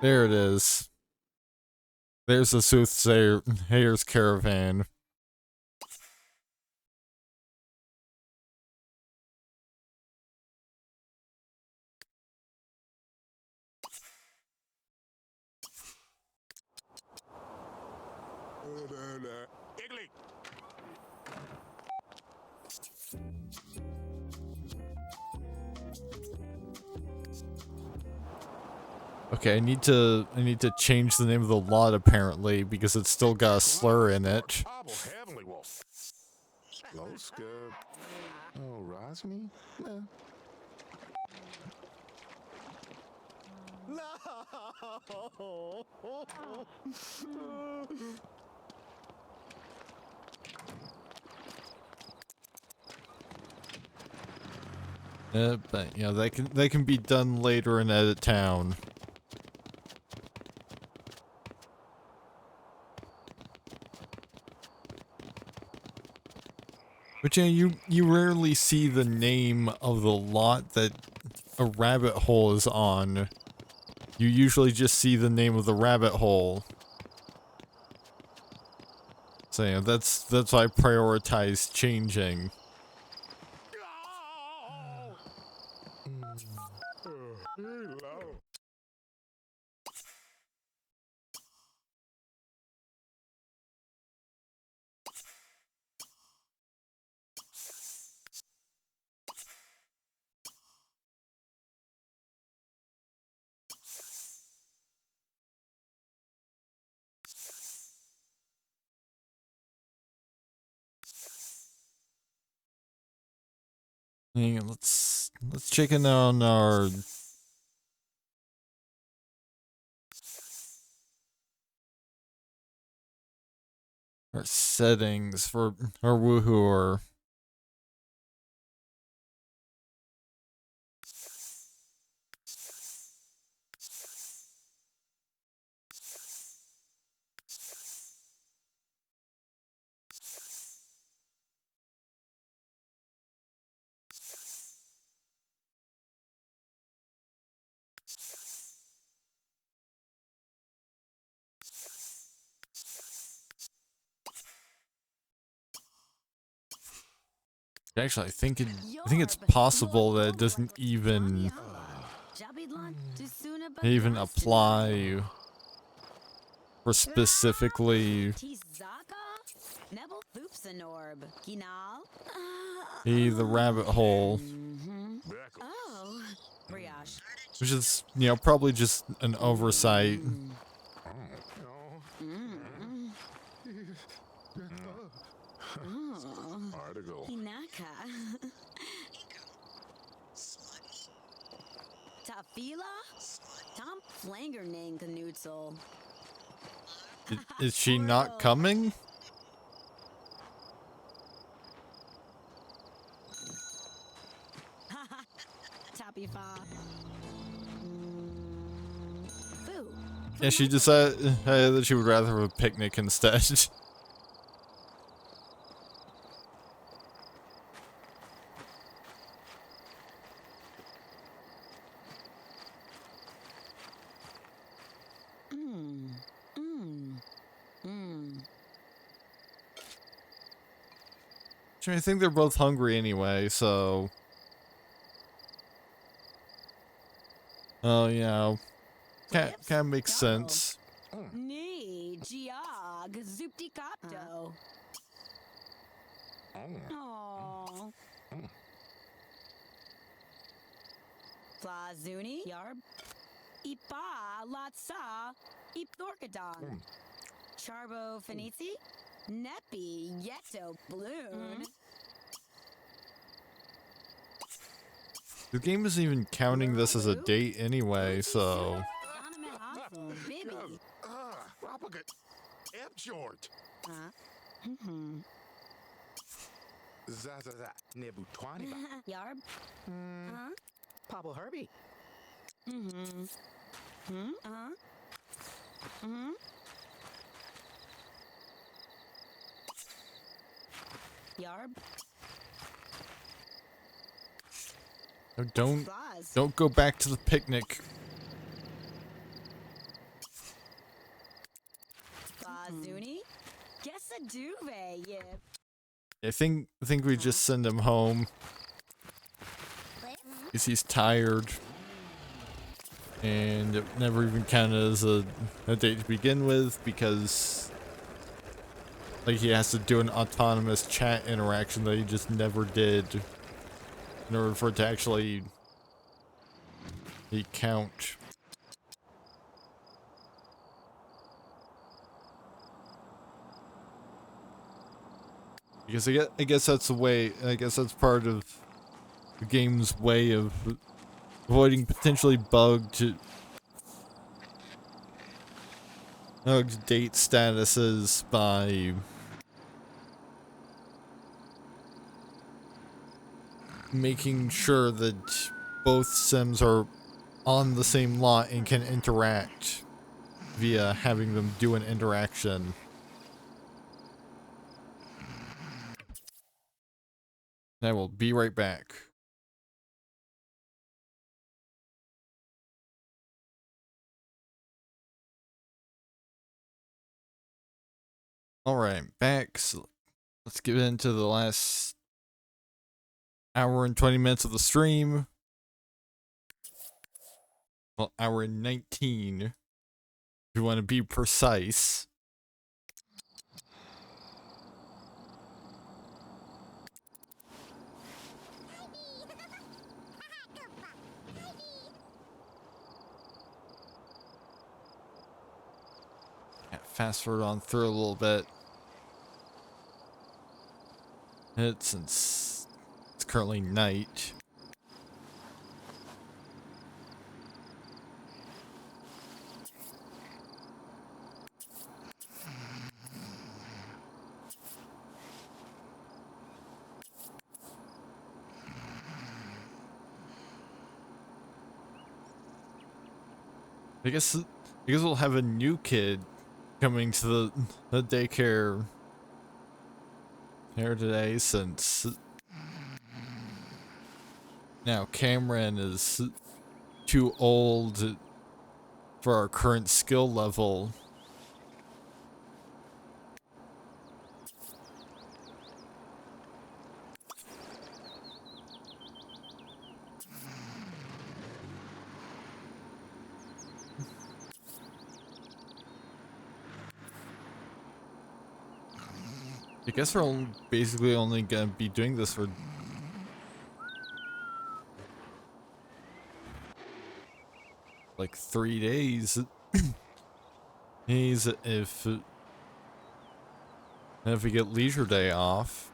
there it is. There's the soothsayer's caravan. Iggly! Okay, I need to change the name of the lot apparently because it's still got a slur in it. Abel Heavenly Wolf. Hello, Scub. Oh, Rosmi? Nah. But you know that can be done later in Edit Town. But you know, you rarely see the name of the lot that a rabbit hole is on. You usually just see the name of the rabbit hole. So you know, that's why I prioritize changing. Hello. Hang on, let's check in on our settings for our woohooer. Actually, I think it's possible that it doesn't even apply for specifically the rabbit hole, Oh. which is, you know, probably just an oversight. Article. Hinaka. Tafila? Tom Flangerning Knutzel. Is she not coming? Tapifa. Foo. Yeah, she decided that she would rather have a picnic instead. I think they're both hungry anyway, so... Oh, yeah. Kind of makes sense. Nee, Giag, Zupti Copto. Oh. Flazuni, Yarb. Ipa, Latsa, Ipnorkadon. Charbo Fenici, Nepi, Yeto, Bloon. The game isn't even counting this as a date anyway, so... Bibi. Propagate. F-Jort. Zazaza. Nebu Twaniba. Yarb. Pablo Herbie. Yarb. Oh, don't go back to the picnic. Flazuni. Guess a duvet, yip. I think we just send him home. Because he's tired. And it never even counted as a date to begin with, because like he has to do an autonomous chat interaction that he just never did in order for it to actually count. Because I guess that's the way, I guess that's part of the game's way of avoiding potentially bugged date statuses by making sure that both Sims are on the same lot and can interact via having them do an interaction. I will be right back. Alright, back. So let's get into the last hour and 20 minutes of the stream. Well, hour and 19. If you want to be precise. Fast forward on through a little bit. Since it's currently night. I guess we'll have a new kid coming to the daycare here today, since now Cameron is too old for our current skill level. I guess we're basically only gonna be doing this for like 3 days. If we get leisure day off.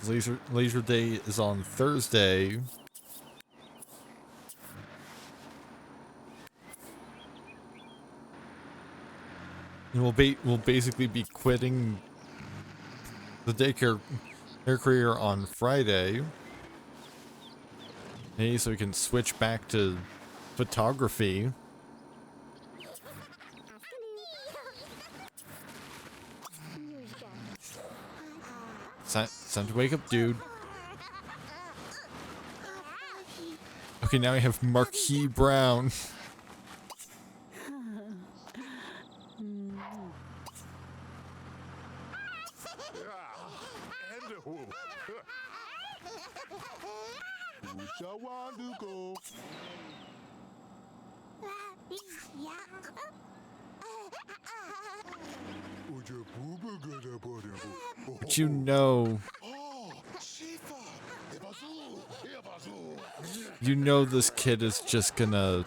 Leisure day is on Thursday. And we'll basically be quitting the daycare career on Friday. Hey, so we can switch back to photography. It's time to wake up, dude. Okay, now we have Marquis Brown. But you know this kid is just gonna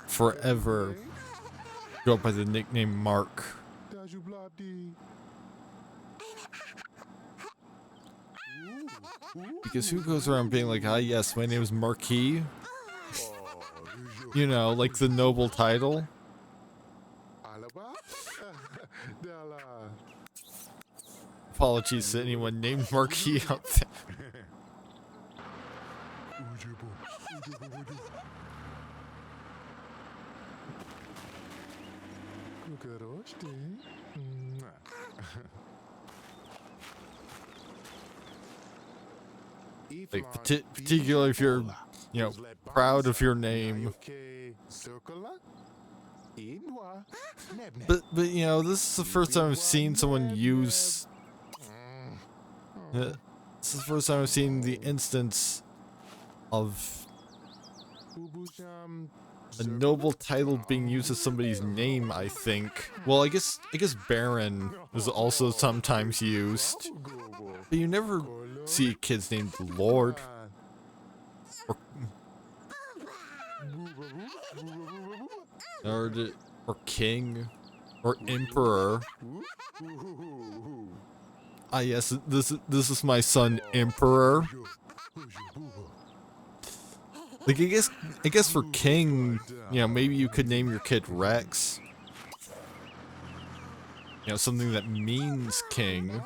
forever go by the nickname Mark. Because who goes around being like, ah yes, my name is Marquis? You know, like the noble title. Apologies to anyone named Marquis out there. Like, particularly if you're, proud of your name. But this is the first time I've seen someone use... this is the first time I've seen the instance of a noble title being used as somebody's name, I think. Well, I guess Baron is also sometimes used. But you never see a kid's named Lord. Or King. Or Emperor. Ah yes, this is my son, Emperor. Like, I guess for King, maybe you could name your kid Rex. Something that means king.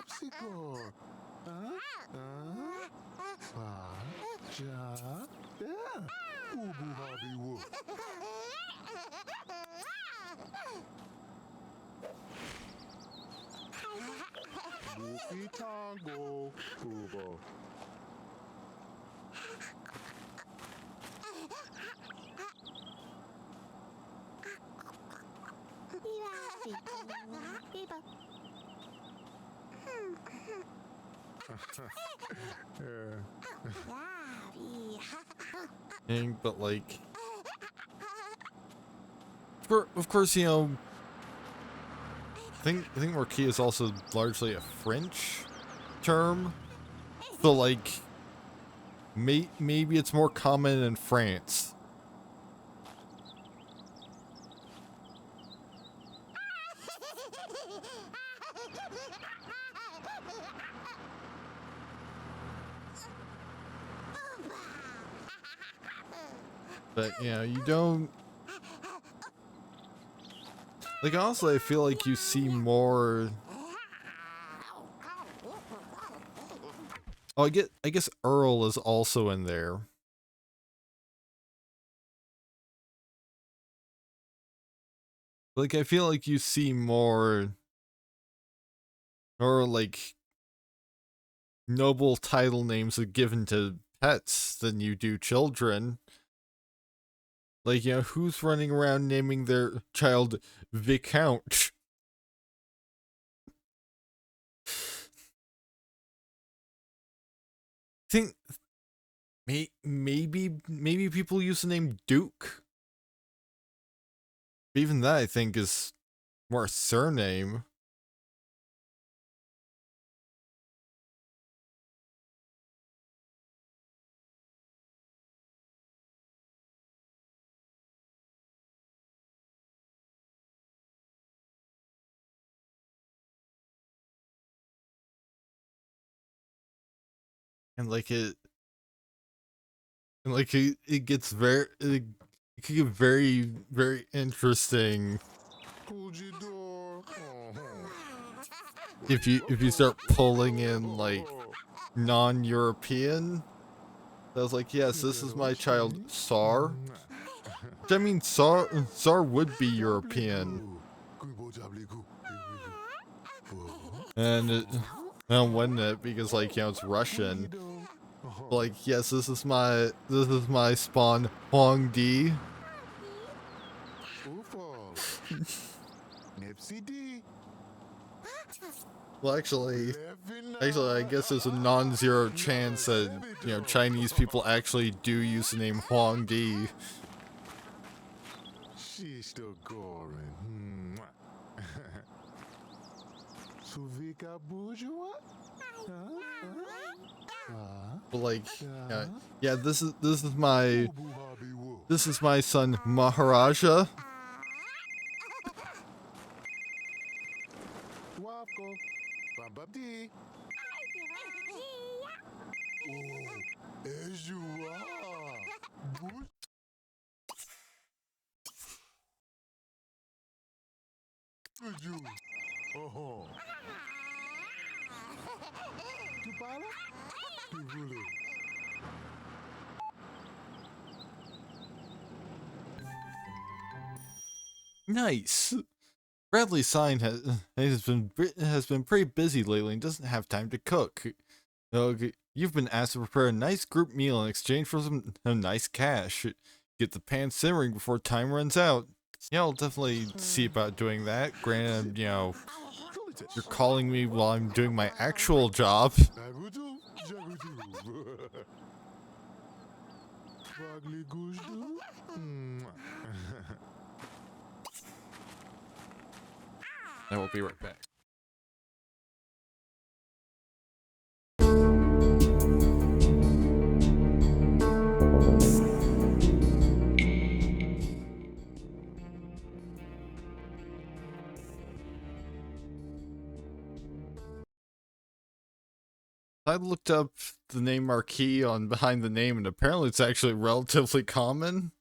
But like, of course, I think Marquis is also largely a French term, so like, maybe it's more common in France. But, you don't... Like, honestly, I feel like you see more... Oh, I guess Earl is also in there. Like, I feel like you see more... Or, like... noble title names are given to pets than you do children. Like, who's running around naming their child Viscount? Think maybe people use the name Duke. But even that, I think, is more surname. And like it gets it can get very interesting if you start pulling in like non-European. I was like, yes, this is my child Sar. Which, I mean, Sar would be European, and I don't win it because like it's Russian. But, like, yes, this is my spawn Huang Di. Well, actually, I guess there's a non-zero chance that Chinese people actually do use the name Huang Di. She's still goring. Suvika bourgeois? But like, yeah, this is my son Maharaja. Wafko. Bababdi. Oh, as you are. You. Oh. Tupala? Tupulu. Nice. Bradley Sign has been pretty busy lately and doesn't have time to cook. You've been asked to prepare a nice group meal in exchange for some nice cash. Get the pan simmering before time runs out. Yeah, I'll definitely see about doing that. Granted, you're calling me while I'm doing my actual job. I will be right back. I looked up the name Marquis on behind the name, and apparently it's actually relatively common.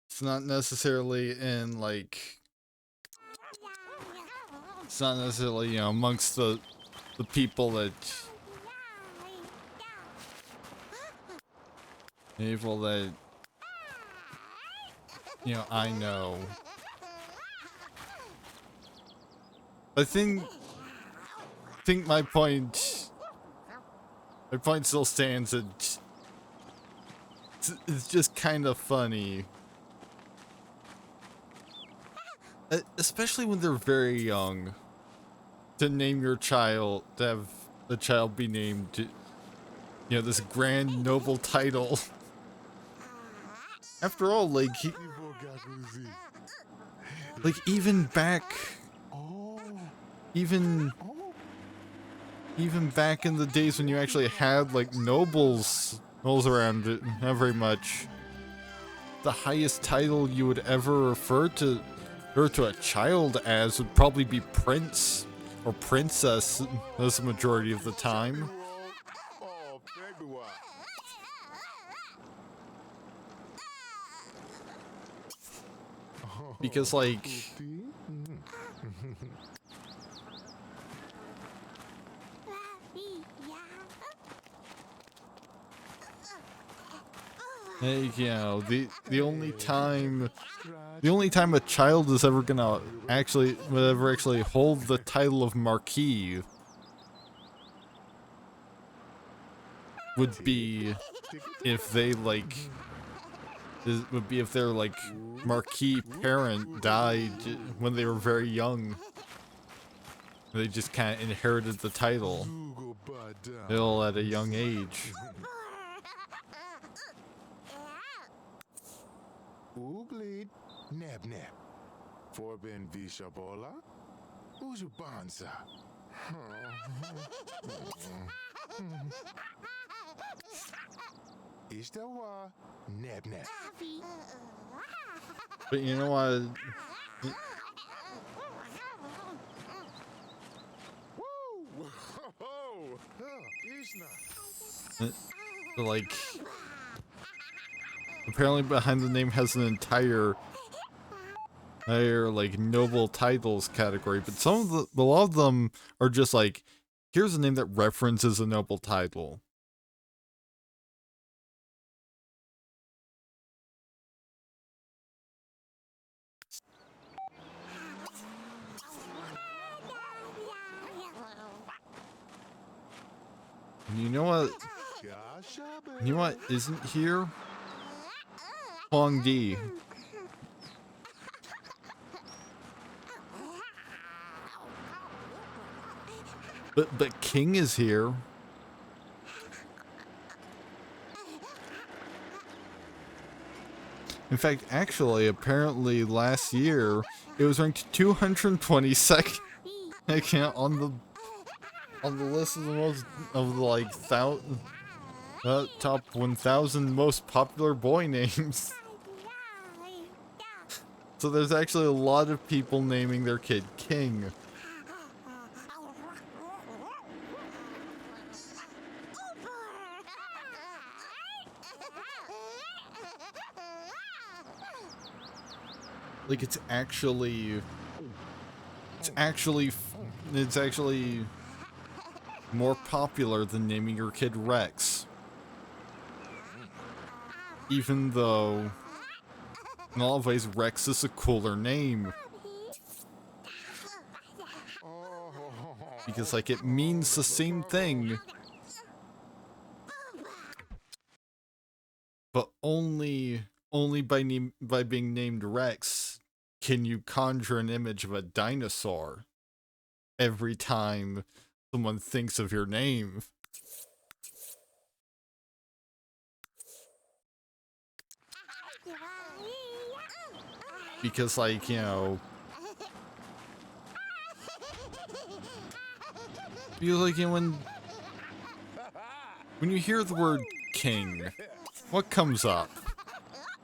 It's not necessarily in like, it's not necessarily amongst the people that I know. I think my point still stands. That it's just kind of funny, especially when they're very young, to name your child, to have the child be named, this grand noble title. After all, like even back in the days when you actually had like nobles around, it not very much. The highest title you would ever refer to a child as would probably be prince or princess, as the majority of the time. Because like the only time a child is ever gonna actually hold the title of Marquis would be if their Marquis parent died when they were very young. They just kind of inherited the title, Zugo Badam. ill at a young age. Oogleed. Neb Neb. Forben Vishabola. Ujubanza. Ishtawa. Neb Neb. But you know what? Woo! Ho Ishna. Like, apparently behind the name has an entire like noble titles category, but a lot of them are just like, here's a name that references a noble title. And you know what? Gashabe. You know what isn't here? Huang Di. But King is here. In fact, actually, apparently last year it was ranked 222nd on the list of the most of the like top 1,000 most popular boy names. So there's actually a lot of people naming their kid King. Like it's actually more popular than naming your kid Rex. Even though in a lot of ways Rex is a cooler name. Because like it means the same thing. But only by being named Rex can you conjure an image of a dinosaur every time someone thinks of your name. Because like, you know, because like, you know, when you hear the word king, what comes up?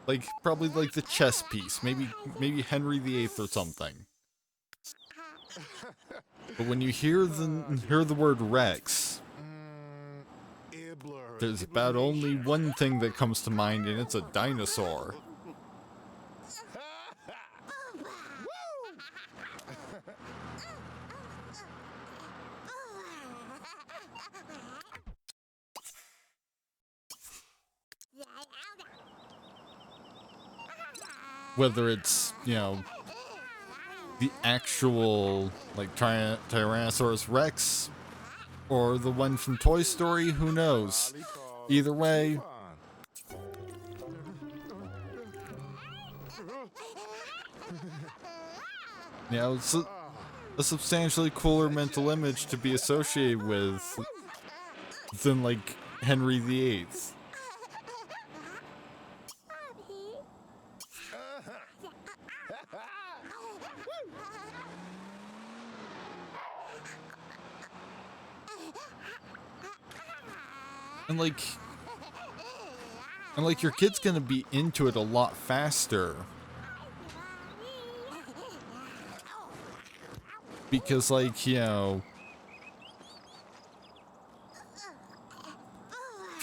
Like probably like the chess piece, maybe Henry VIII or something. But when you hear the word Rex, there's about only one thing that comes to mind, and it's a dinosaur. Whether it's, you know, the actual, like, Tyrannosaurus Rex, or the one from Toy Story, who knows? Either way, you know, it's a substantially cooler mental image to be associated with than, like, Henry VIII. And like your kid's gonna be into it a lot faster. Because like, you know,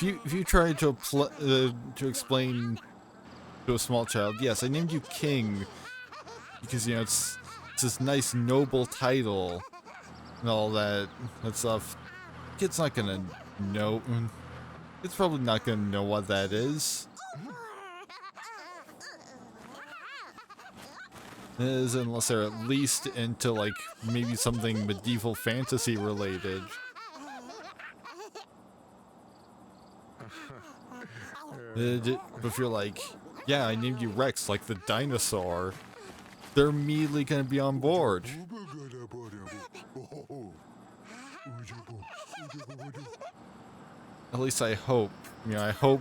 if you try to explain to a small child, yes, I named you King because, you know, it's this nice noble title and all that stuff. Kid's not gonna know. It's probably not gonna know what that is. Unless they're at least into like maybe something medieval fantasy related. But if you're like, yeah, I named you Rex, like the dinosaur, they're immediately going to be on board. At least I hope. You know, I hope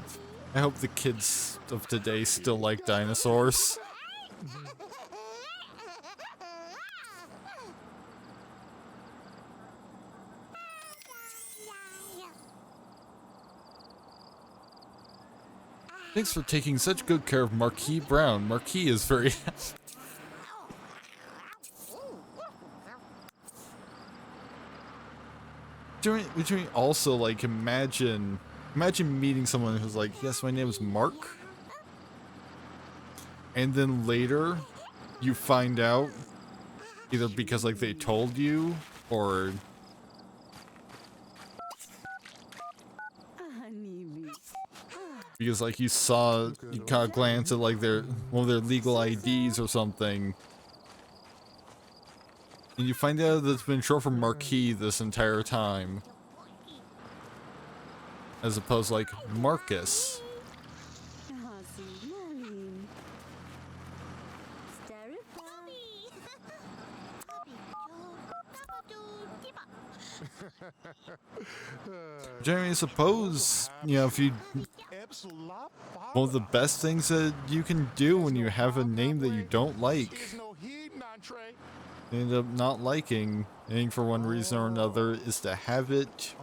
the kids of today still like dinosaurs. Thanks for taking such good care of Marquis Brown. Marquis is very Would you also like imagine meeting someone who's like, yes, my name is Mark, and then later you find out either because like they told you or because like you kind of glance at like one of their legal IDs or something, and you find out that it's been short for Marquis this entire time, as opposed to like Marcus. Jeremy, I suppose, you know, if you... One of the best things that you can do when you have a name that you don't like, end up not liking, and for one reason or another, is to have it,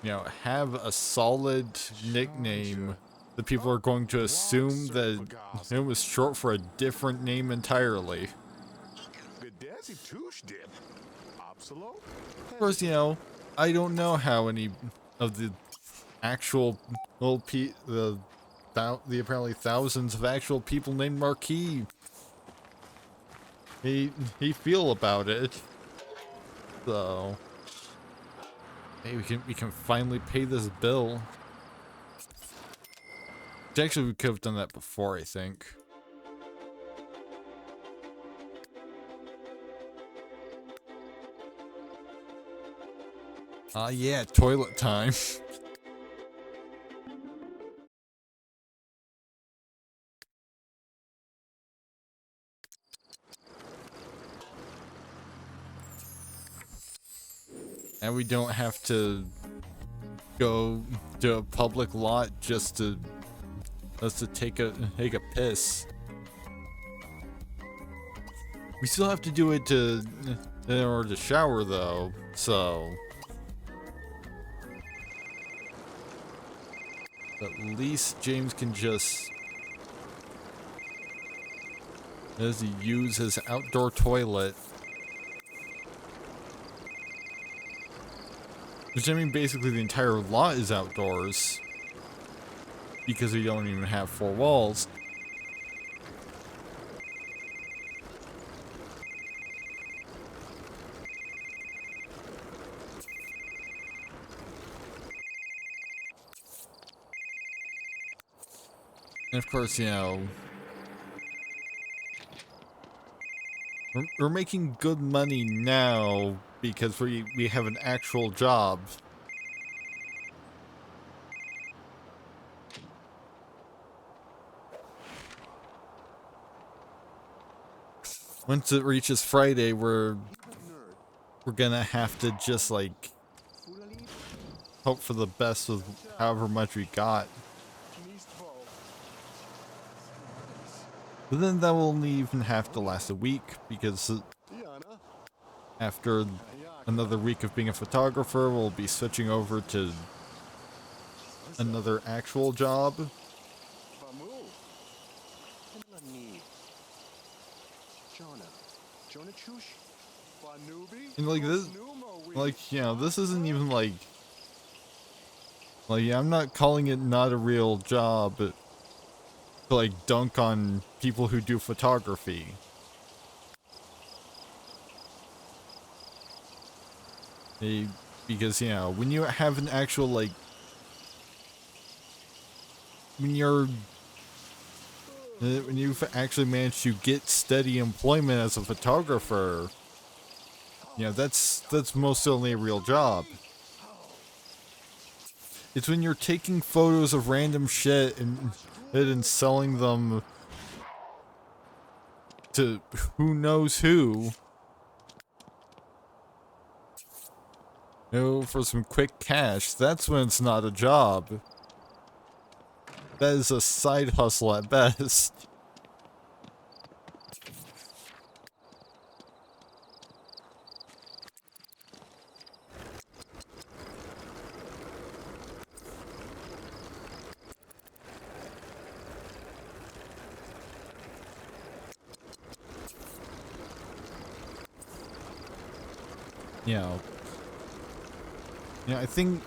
you know, have a solid nickname that people are going to assume that it was short for a different name entirely. Of course, you know, I don't know how any of the actual the apparently thousands of actual people named Marquis he feel about it. So, hey, we can finally pay this bill. Actually, we could have done that before, I think. Yeah, toilet time. And we don't have to go to a public lot just to take a piss. We still have to do it in order to shower though, so at least James can just use his outdoor toilet. Which, I mean, basically the entire lot is outdoors, because we don't even have 4 walls. And of course, you know, we're making good money now because we have an actual job. Once it reaches Friday, we're gonna have to just like hope for the best with however much we got. But then that will only even have to last a week, because after another week of being a photographer, we'll be switching over to another actual job. And like this, like, you know, this isn't even like, I'm not calling it not a real job, but to like dunk on people who do photography. Because, you know, when you have an actual, like, when you've actually managed to get steady employment as a photographer, you know, that's most certainly a real job. It's when you're taking photos of random shit and selling them to who knows who. You know, for some quick cash, that's when it's not a job. That is a side hustle at best. You know, I think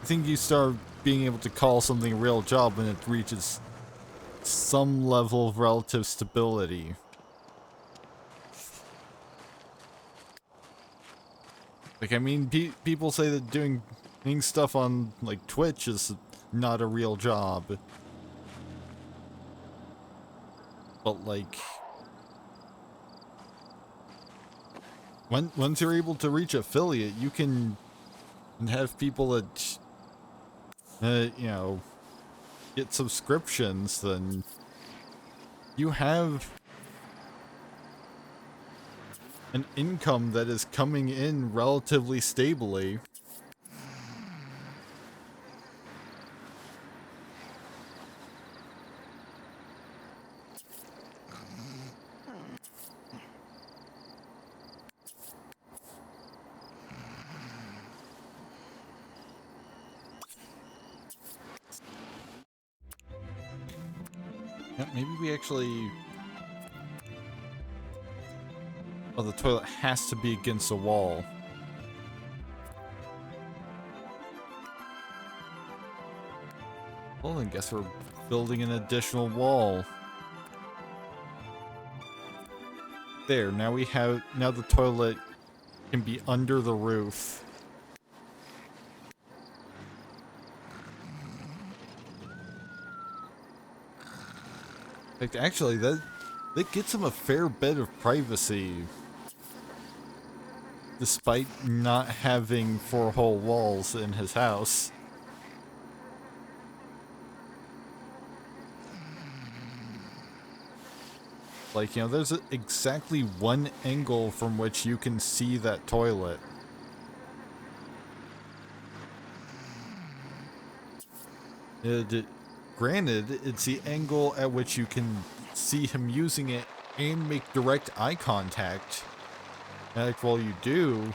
you start being able to call something a real job when it reaches some level of relative stability. Like, I mean, people say that doing stuff on, like, Twitch is not a real job. But, like, once you're able to reach affiliate, you can have people that, you know, get subscriptions, then you have an income that is coming in relatively stably. Yeah, maybe we actually... Oh, the toilet has to be against a wall. Well, then guess we're building an additional wall. There, now the toilet can be under the roof. In fact, actually, that gets him a fair bit of privacy. Despite not having 4 whole walls in his house. Like, you know, there's exactly one angle from which you can see that toilet. Granted, it's the angle at which you can see him using it and make direct eye contact. And like, while you do...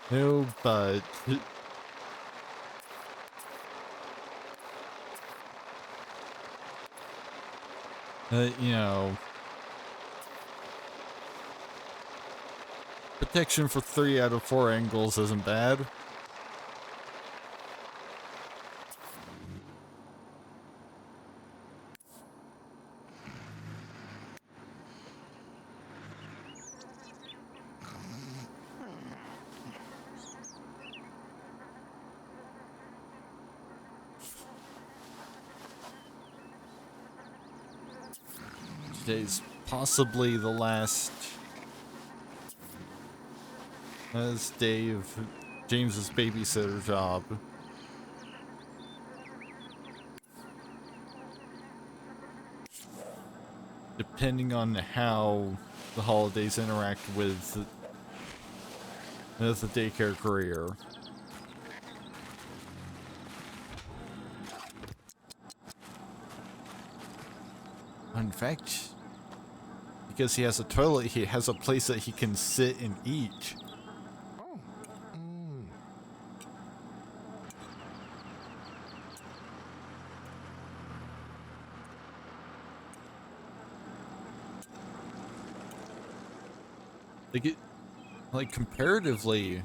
No, but... you know... Protection for 3 out of 4 angles isn't bad. Today's possibly the last day of James's babysitter job. Depending on how the holidays interact with the daycare career. In fact, because he has a toilet, he has a place that he can sit and eat. Oh. Like comparatively,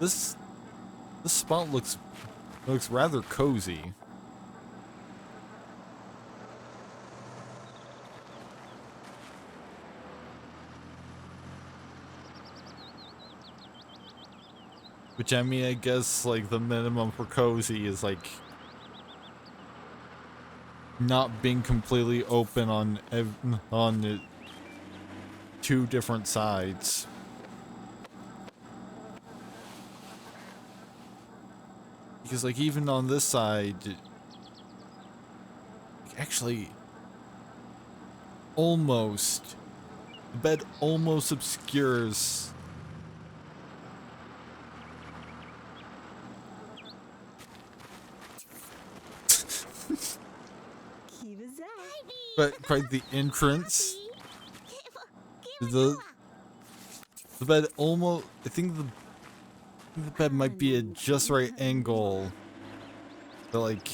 this spot looks rather cozy. Which, I mean, I guess, like, the minimum for cozy is, like, not being completely open on 2 different sides. Because, like, even on this side, actually, almost. The bed almost obscures. But quite the entrance. The bed almost. I think the bed might be at just right angle. But like,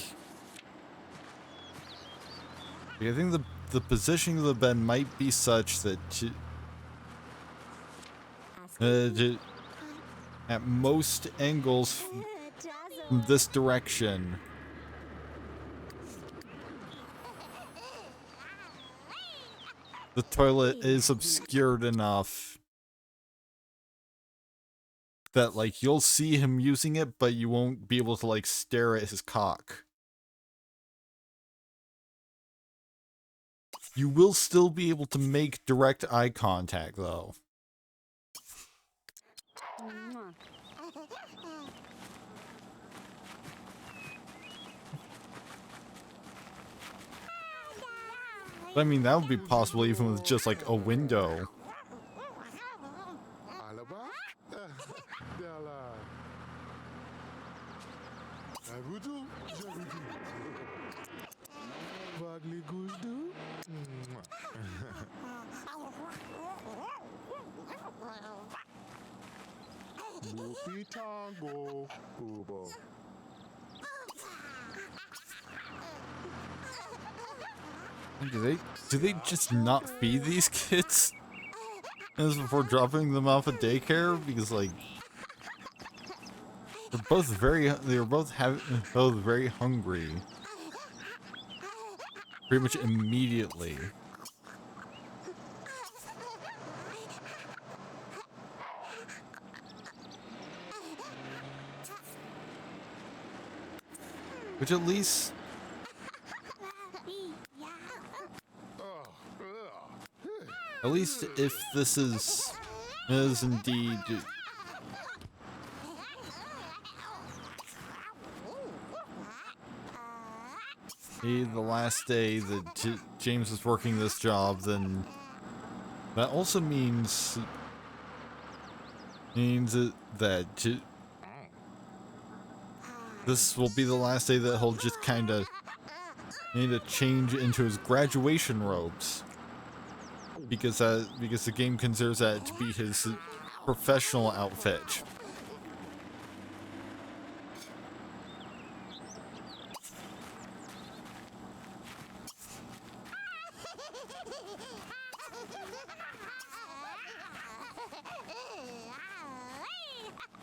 I think the positioning of the bed might be such that at most angles from this direction, the toilet is obscured enough that like you'll see him using it, but you won't be able to like stare at his cock. You will still be able to make direct eye contact though. But I mean, that would be possible even with just like a window. Alaba? Dala. Abudu? Jabudu. Bagli guzdu? Lupi tango. Ubo. Do they just not feed these kids as before dropping them off at daycare? Because like they were both very hungry pretty much immediately. Which at least if this is indeed the last day that James is working this job, then that also means that this will be the last day that he'll just kind of need to change into his graduation robes. Because the game considers that to be his professional outfit.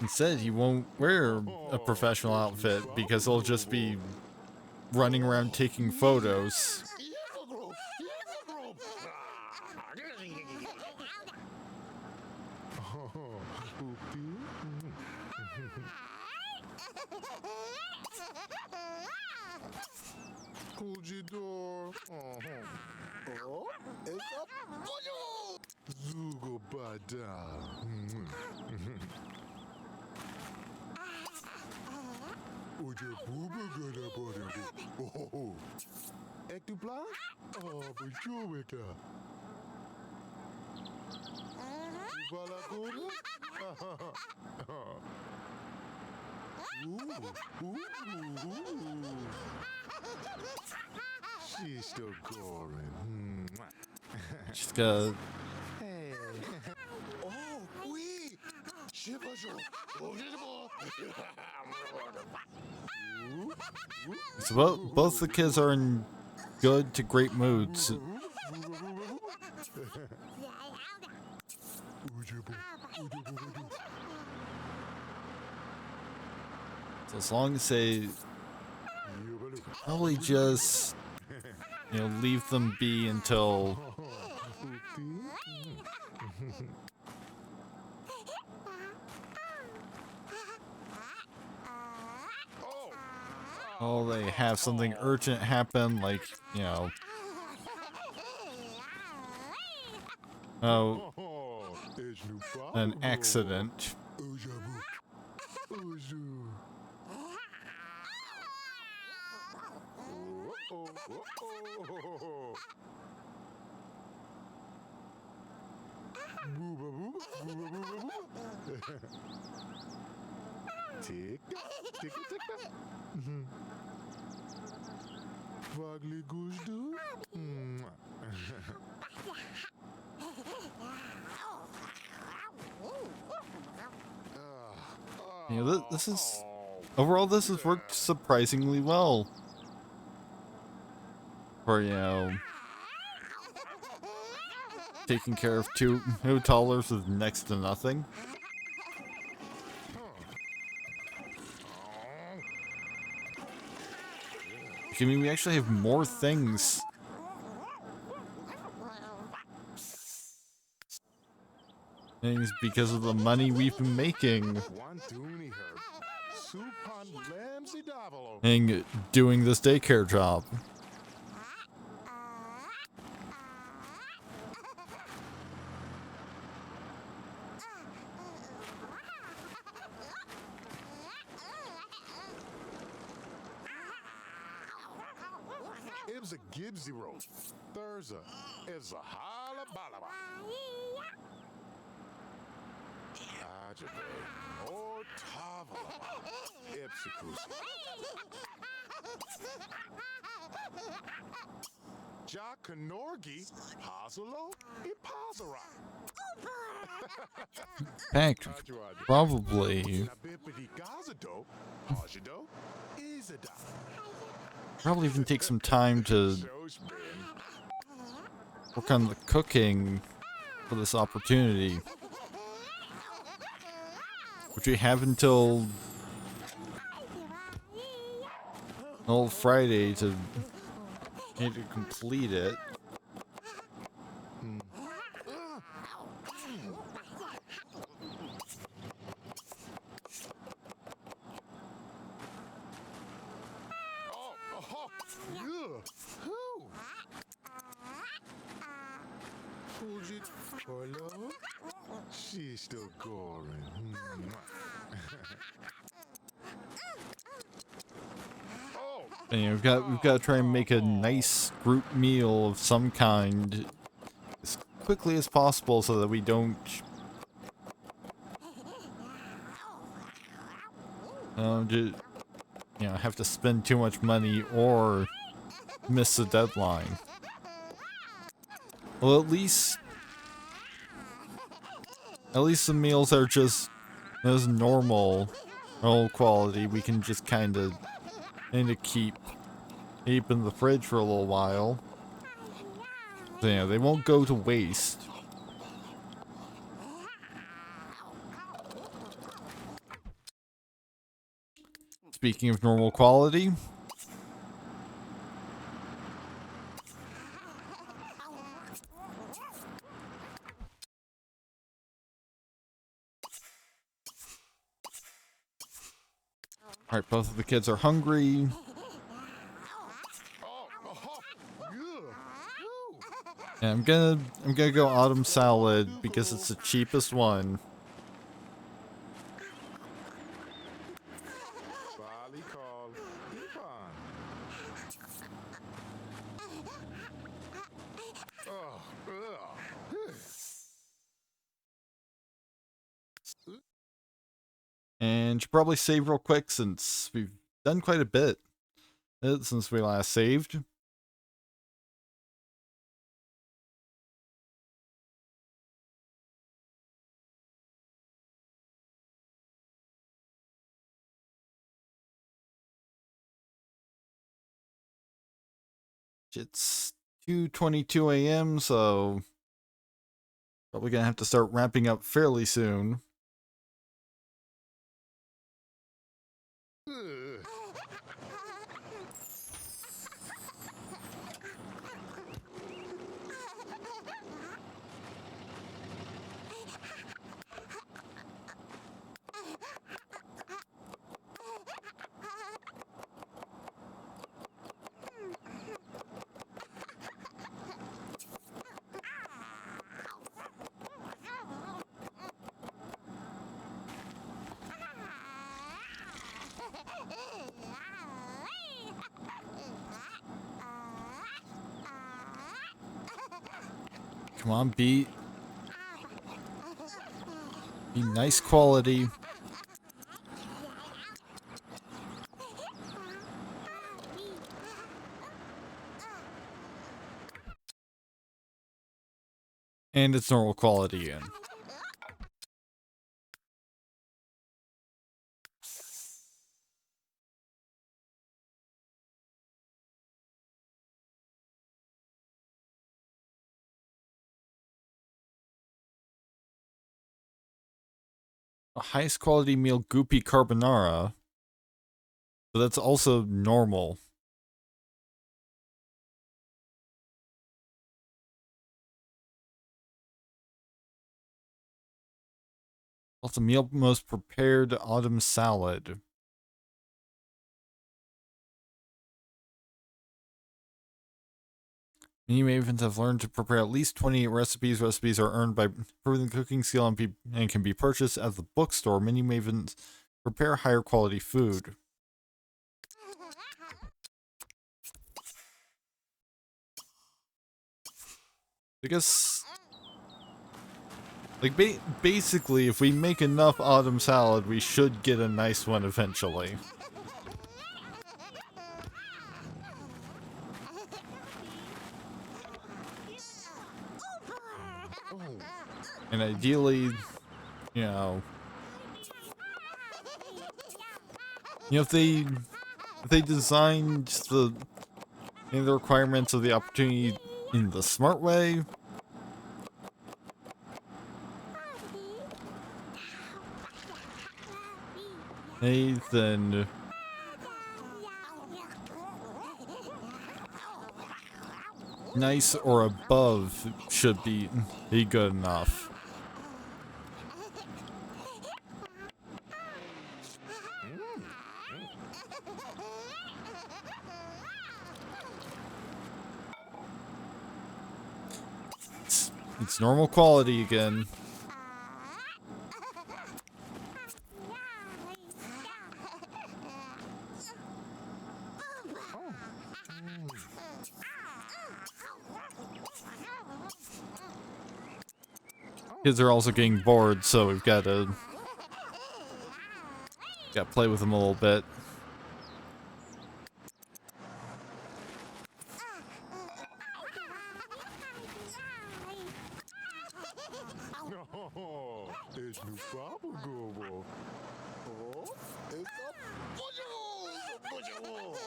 Instead, he won't wear a professional outfit because he'll just be running around taking photos. Kujidor. Oh, it's a pollo. Zugo bada. Oje bubu gada bada. Oh, ek tu plan? Oh, bejo weka. Vala guru. Ooh. She's still goring. She's got. Hey. Oh, oui. So both the kids are in good to great moods. So as long as they probably just leave them be until they have something urgent happen, like an accident. Oh. Booba booba, booba booba booba. Ticka, ticka ticka. Vagli guzdu. You know, this is overall this has worked surprisingly well for, you know, taking care of two toddlers with next to nothing. I mean, we actually have more things. Things because of the money we've been making and doing this daycare job. It's a Gibbsy road. Thursday is a halabalaba. Ajabe. Or Tavala. Ipsikusi. Jakanorgi. Hazalo. Ipazara. Heck, probably. Probably even take some time to work on the cooking for this opportunity, which we have until Friday to complete it. Hello? She's still going. And, you know, we've got to try and make a nice group meal of some kind as quickly as possible so that we don't have to spend too much money or miss the deadline. Well, at least the meals are just as normal quality. We can just kind of keep in the fridge for a little while. So, you know, they won't go to waste. Speaking of normal quality, alright, both of the kids are hungry. And I'm gonna go autumn salad because it's the cheapest one. And should probably save real quick since we've done quite a bit since we last saved. It's 2:22 a.m., so probably gonna have to start ramping up fairly soon. Come on, be nice quality. And it's normal quality in. A highest quality meal goopy carbonara. But that's also normal. Also, meal most prepared autumn salad. Many mavens have learned to prepare at least 28 recipes. Recipes are earned by improving the cooking skill and can be purchased at the bookstore. Many mavens prepare higher quality food. I guess, like, basically, if we make enough autumn salad, we should get a nice one eventually. And ideally, you know, if they designed the requirements of the opportunity in the smart way, hey, then nice or above should be good enough. It's normal quality again. Kids are also getting bored, so we've got to play with them a little bit. Oh, it's new Papa Gobble. Oh, it's a bushel.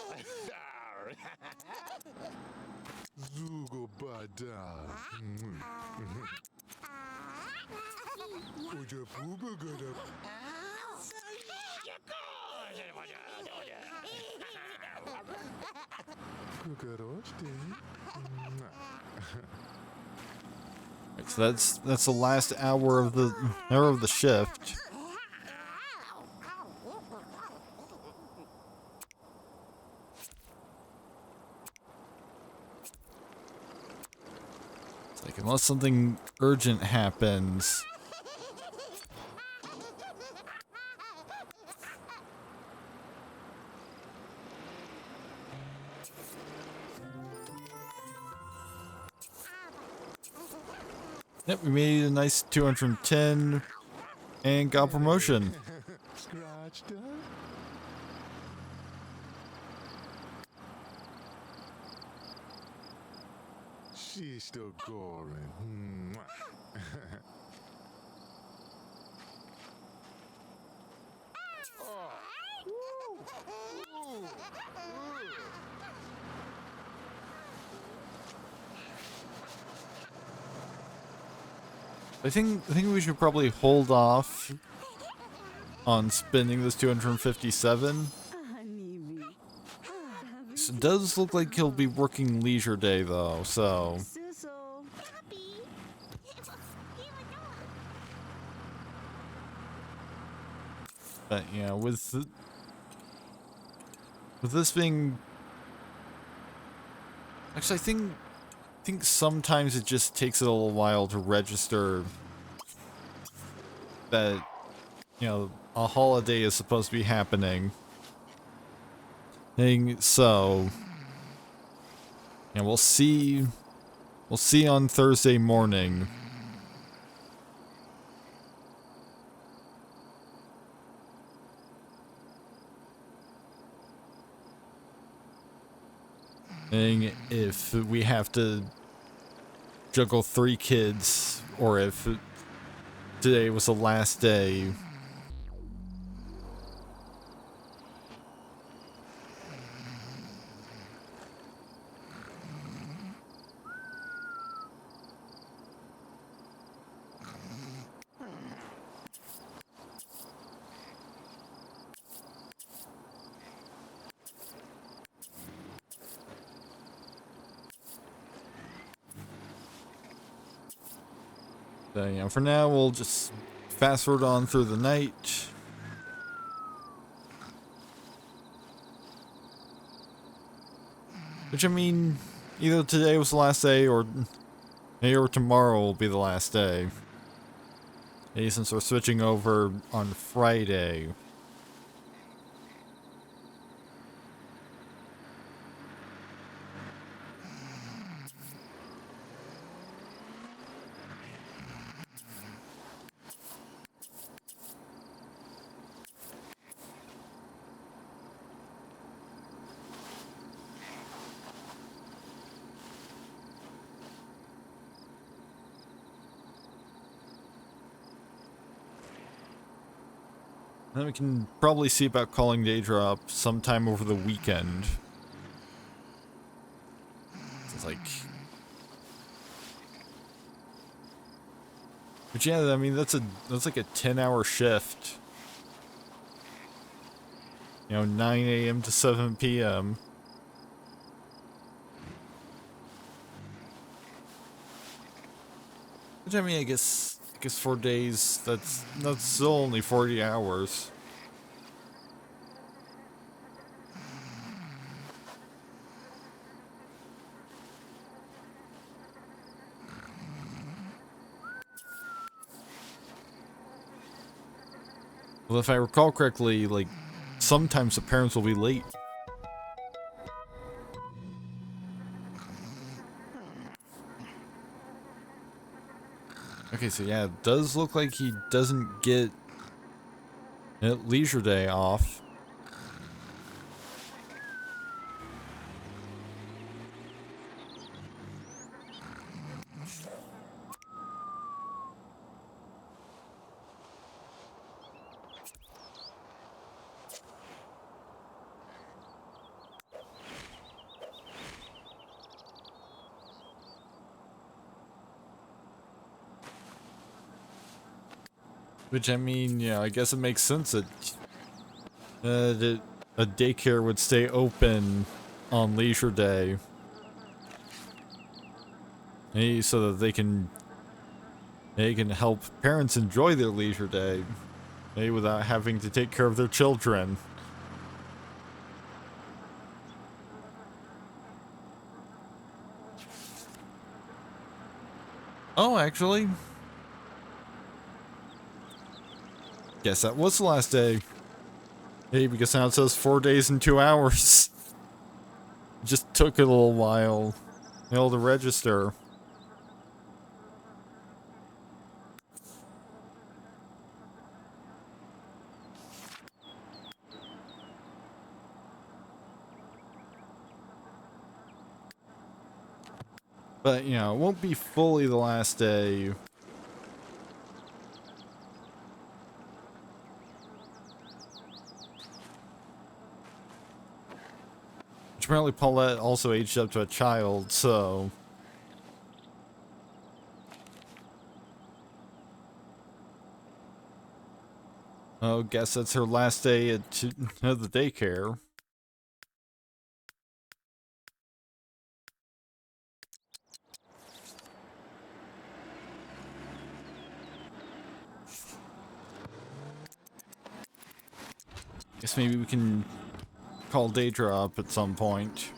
Zugo Bada. Uja Puba Gada. So that's the last hour of the shift. It's like, unless something urgent happens. Yep, we made a nice 210 and got promotion. Scratch that. She's still going. I think we should probably hold off on spending this 257. It does look like he'll be working leisure day though, so. But yeah, with this being, actually, I think sometimes it just takes it a little while to register that, a holiday is supposed to be happening. So, we'll see We'll see you on Thursday morning. And if we have to juggle 3 kids, or if today was the last day. So, you know, for now, we'll just fast forward on through the night. Which, I mean, either today was the last day, or tomorrow will be the last day. Hey, since we're switching over on Friday. Then we can probably see about calling Daedra up sometime over the weekend. It's like... But yeah, I mean, that's like a 10-hour shift. You know, 9 a.m. to 7 p.m. Which, I mean, I guess 4 days, that's still only 40 hours. Well, if I recall correctly, like, sometimes the parents will be late. Okay, so yeah, it does look like he doesn't get a leisure day off. Which, I mean, yeah, I guess it makes sense that a daycare would stay open on leisure day. Hey, so that they can help parents enjoy their leisure day, hey, without having to take care of their children. Oh, actually, guess that was the last day. Hey, because now it says 4 days and 2 hours. It just took a little while, you know, to register. But, you know, it won't be fully the last day. Which apparently Paulette also aged up to a child, so... Oh, guess that's her last day at the daycare. Guess maybe we can call Daedra up at some point.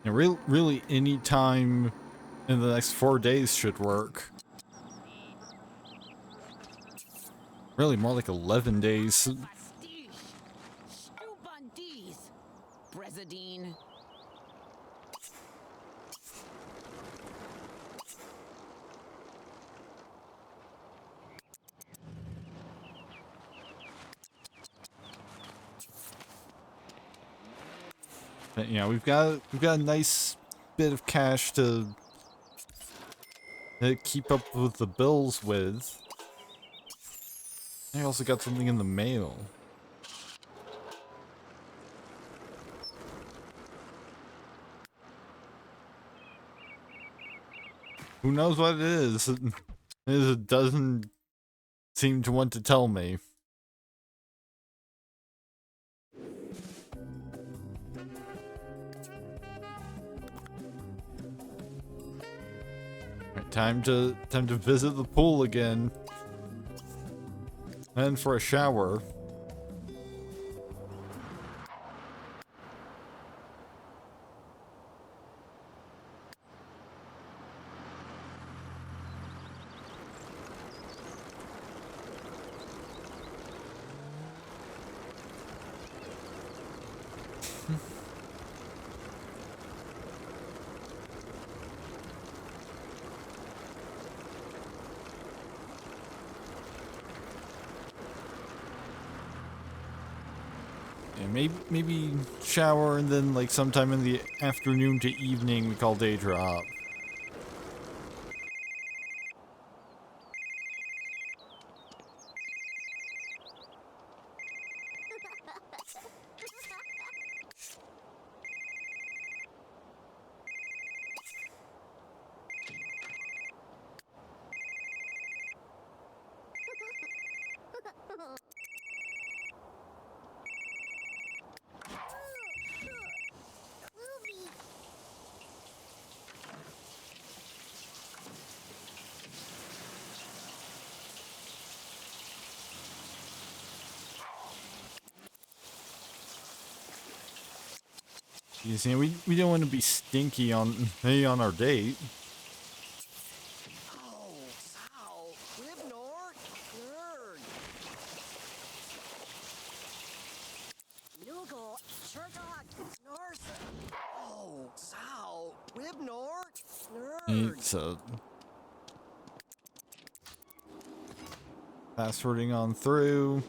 And really any time in the next 4 days should work. Really, more like 11 days. Pastiche. Stupendise. Bresadine. But, you know, we've got a nice bit of cash to keep up with the bills with. I also got something in the mail. Who knows what it is? It doesn't seem to want to tell me. Right, time to visit the pool again. And for a shower. Yeah, maybe shower and then like sometime in the afternoon to evening we call day drop. You see, we don't want to be stinky on our date. Oh, ow. Live north. Nerd. Nugal. Sherlock. North. Oh, sow. Live north. Nerd. It's passwording on through.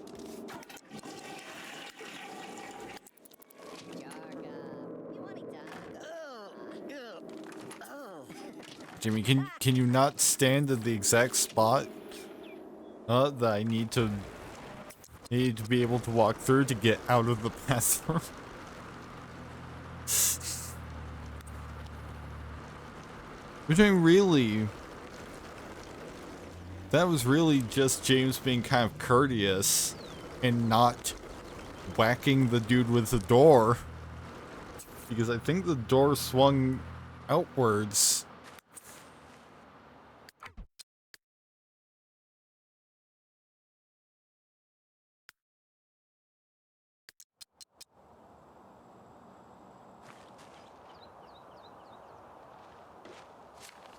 Jimmy, can you not stand at the exact spot that I need to be able to walk through to get out of the bathroom? Which I mean, really, that was really just James being kind of courteous and not whacking the dude with the door, because I think the door swung outwards.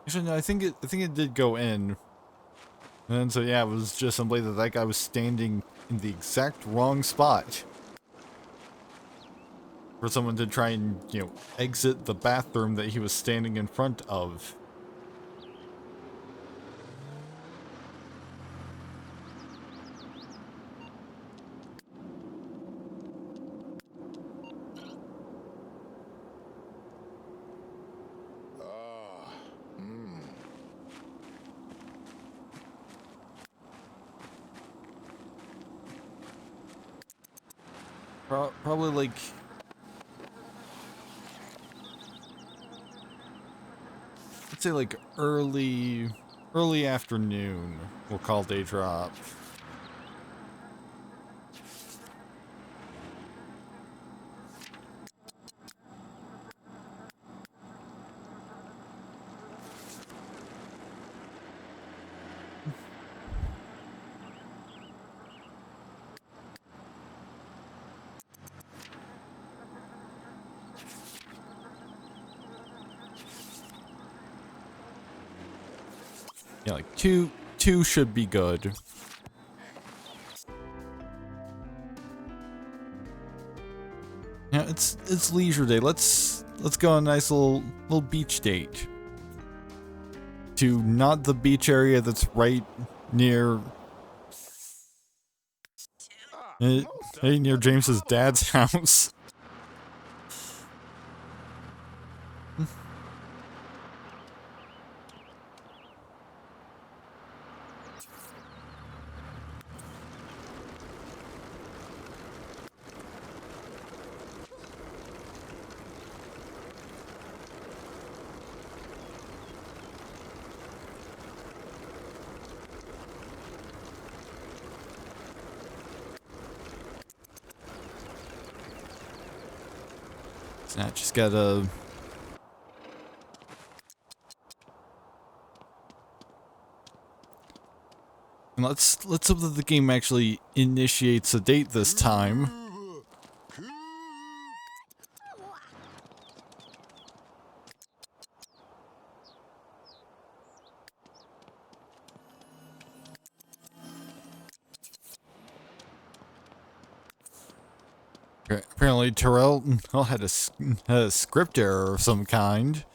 Actually, no, I think it did go in. And so yeah, it was just simply that guy was standing in the exact wrong spot for someone to try and, you know, exit the bathroom that he was standing in front of. Probably like let's say like early afternoon we'll call day drop. Yeah, like two should be good. Yeah, it's leisure day. Let's go on a nice little beach date. To not the beach area that's right near near James's dad's house. So I just gotta. Let's hope that the game actually initiates a date this time. Apparently, Terrell had a script error of some kind.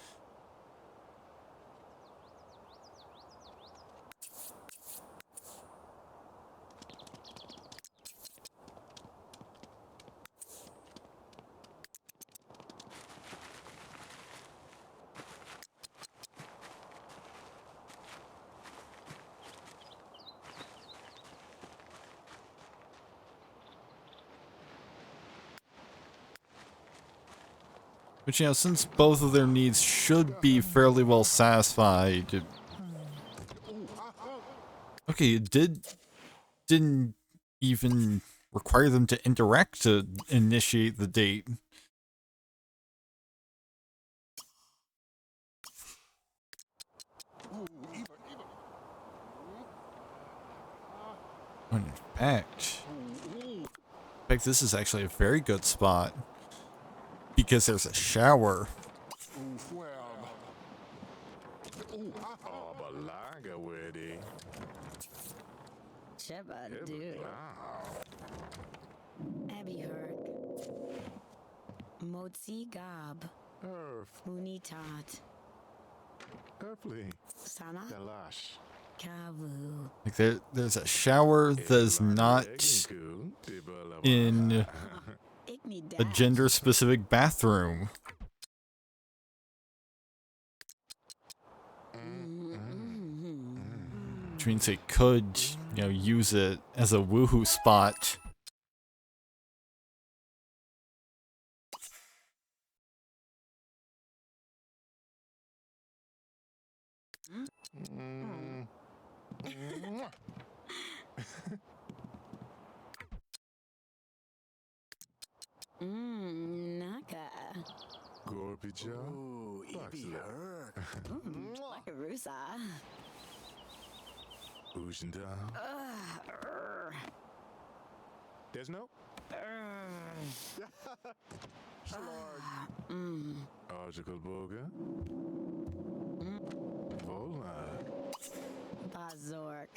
But you know, since both of their needs should be fairly well satisfied. Okay, it didn't even require them to interact to initiate the date. When in fact, this is actually a very good spot because there's a shower. Sheba do. Abby Herc. Motzi Gab. Munitat. Sana. Kavu. Like there's a shower that's not in a gender-specific bathroom. Which means they could, you know, use it as a woohoo spot. Naka. Gorbija. Ooh, Abby Herc. Like a rusa. Ujinda. There's no. Article Boga. Vola. Bazork.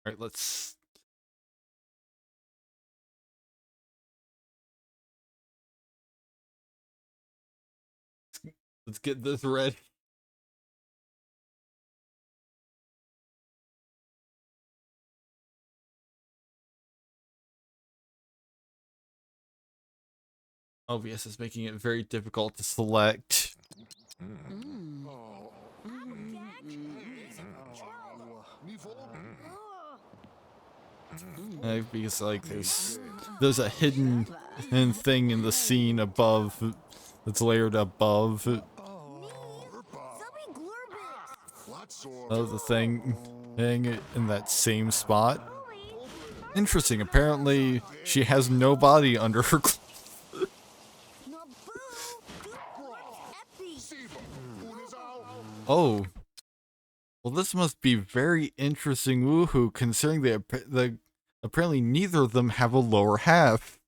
Alright, let's get this ready. OBS is making it very difficult to select. Because like there's a hidden thing in the scene above that's layered above of the thing in that same spot. Interesting. Apparently, she has no body under her clothes. Oh. Well, this must be very interesting woohoo, considering that apparently neither of them have a lower half.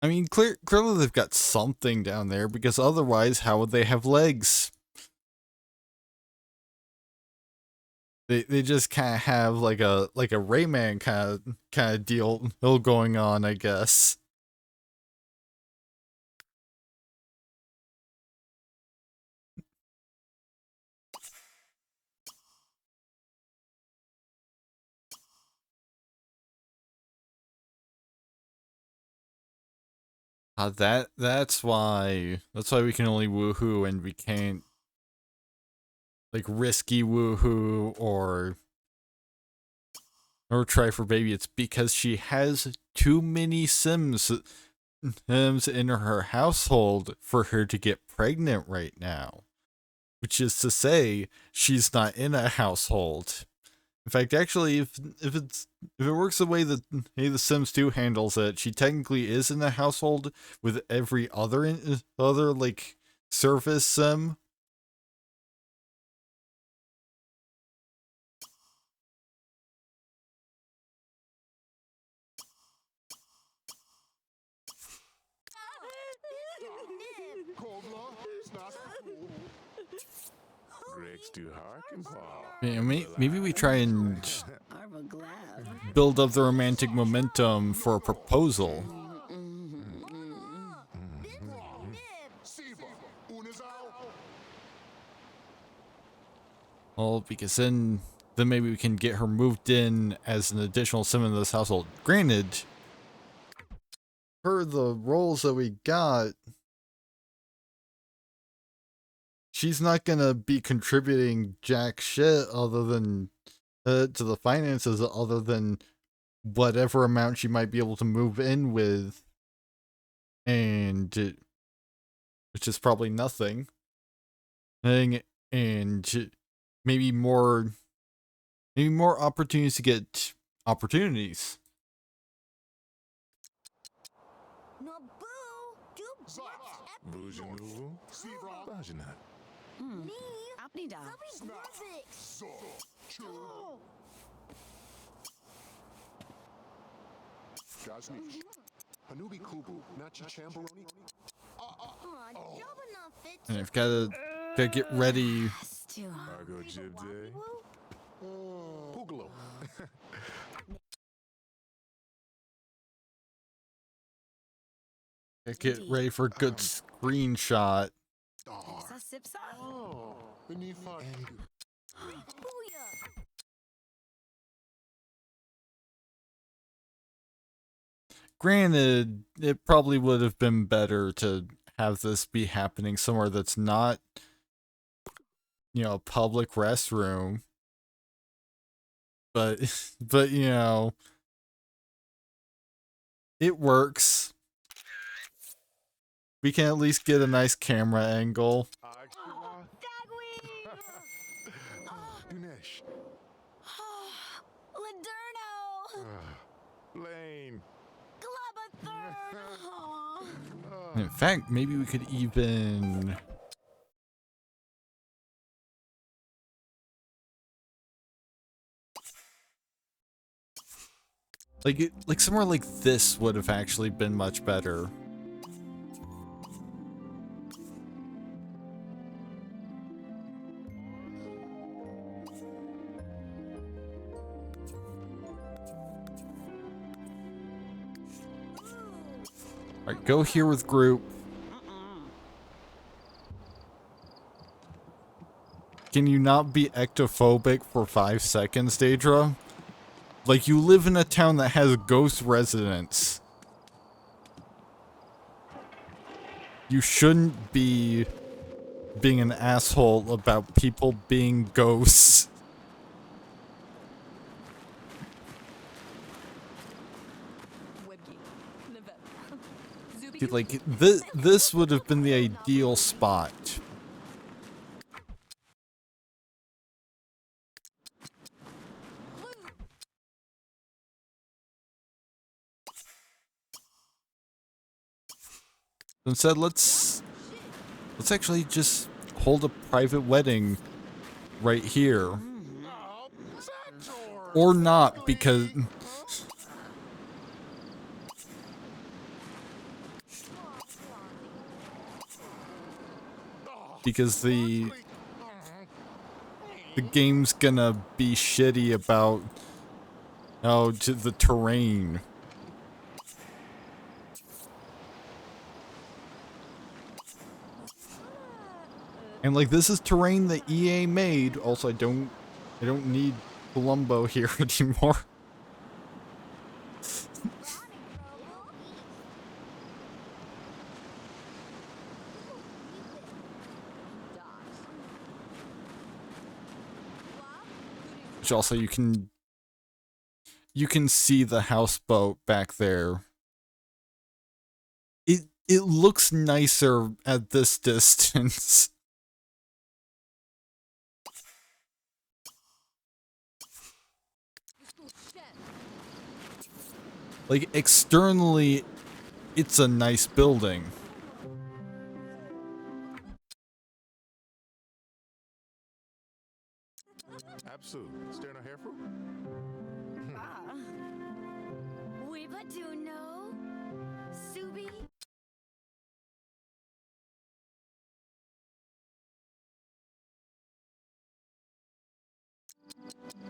I mean, clearly they've got something down there, because otherwise, how would they have legs? They just kind of have like a Rayman kind of deal going on, I guess. That's why we can only woohoo and we can't like risky woohoo or try for baby. It's because she has too many Sims in her household for her to get pregnant right now. Which is to say, she's not in a household. In fact, actually, if it works the way that The Sims 2 handles it, she technically is in a household with every other like service sim. Yeah, maybe we try and build up the romantic momentum for a proposal. Well, because then maybe we can get her moved in as an additional sim in this household. Granted, per the roles that we got, she's not gonna be contributing jack shit other than to the finances, other than whatever amount she might be able to move in with, and which is probably nothing. And maybe more opportunities to get opportunities. And I've gotta get ready. Get ready for a good screenshot. Granted, it probably would have been better to have this be happening somewhere that's not, a public restroom. But it works. We can at least get a nice camera angle. In fact, maybe we could even... like somewhere like this would have actually been much better. Alright, go here with group. Can you not be ectophobic for 5 seconds, Daedra? Like, you live in a town that has ghost residents. You shouldn't be being an asshole about people being ghosts. Like, this would have been the ideal spot. Instead, let's actually just hold a private wedding right here. Or not, because... because the game's gonna be shitty about the terrain. And like, this is terrain that EA made. Also, I don't need Columbo here anymore. Which also you can see the houseboat back there. It looks nicer at this distance. Like, externally, it's a nice building. Absolutely. Staring at hair fruit? Ah. Weeba do know? Subi?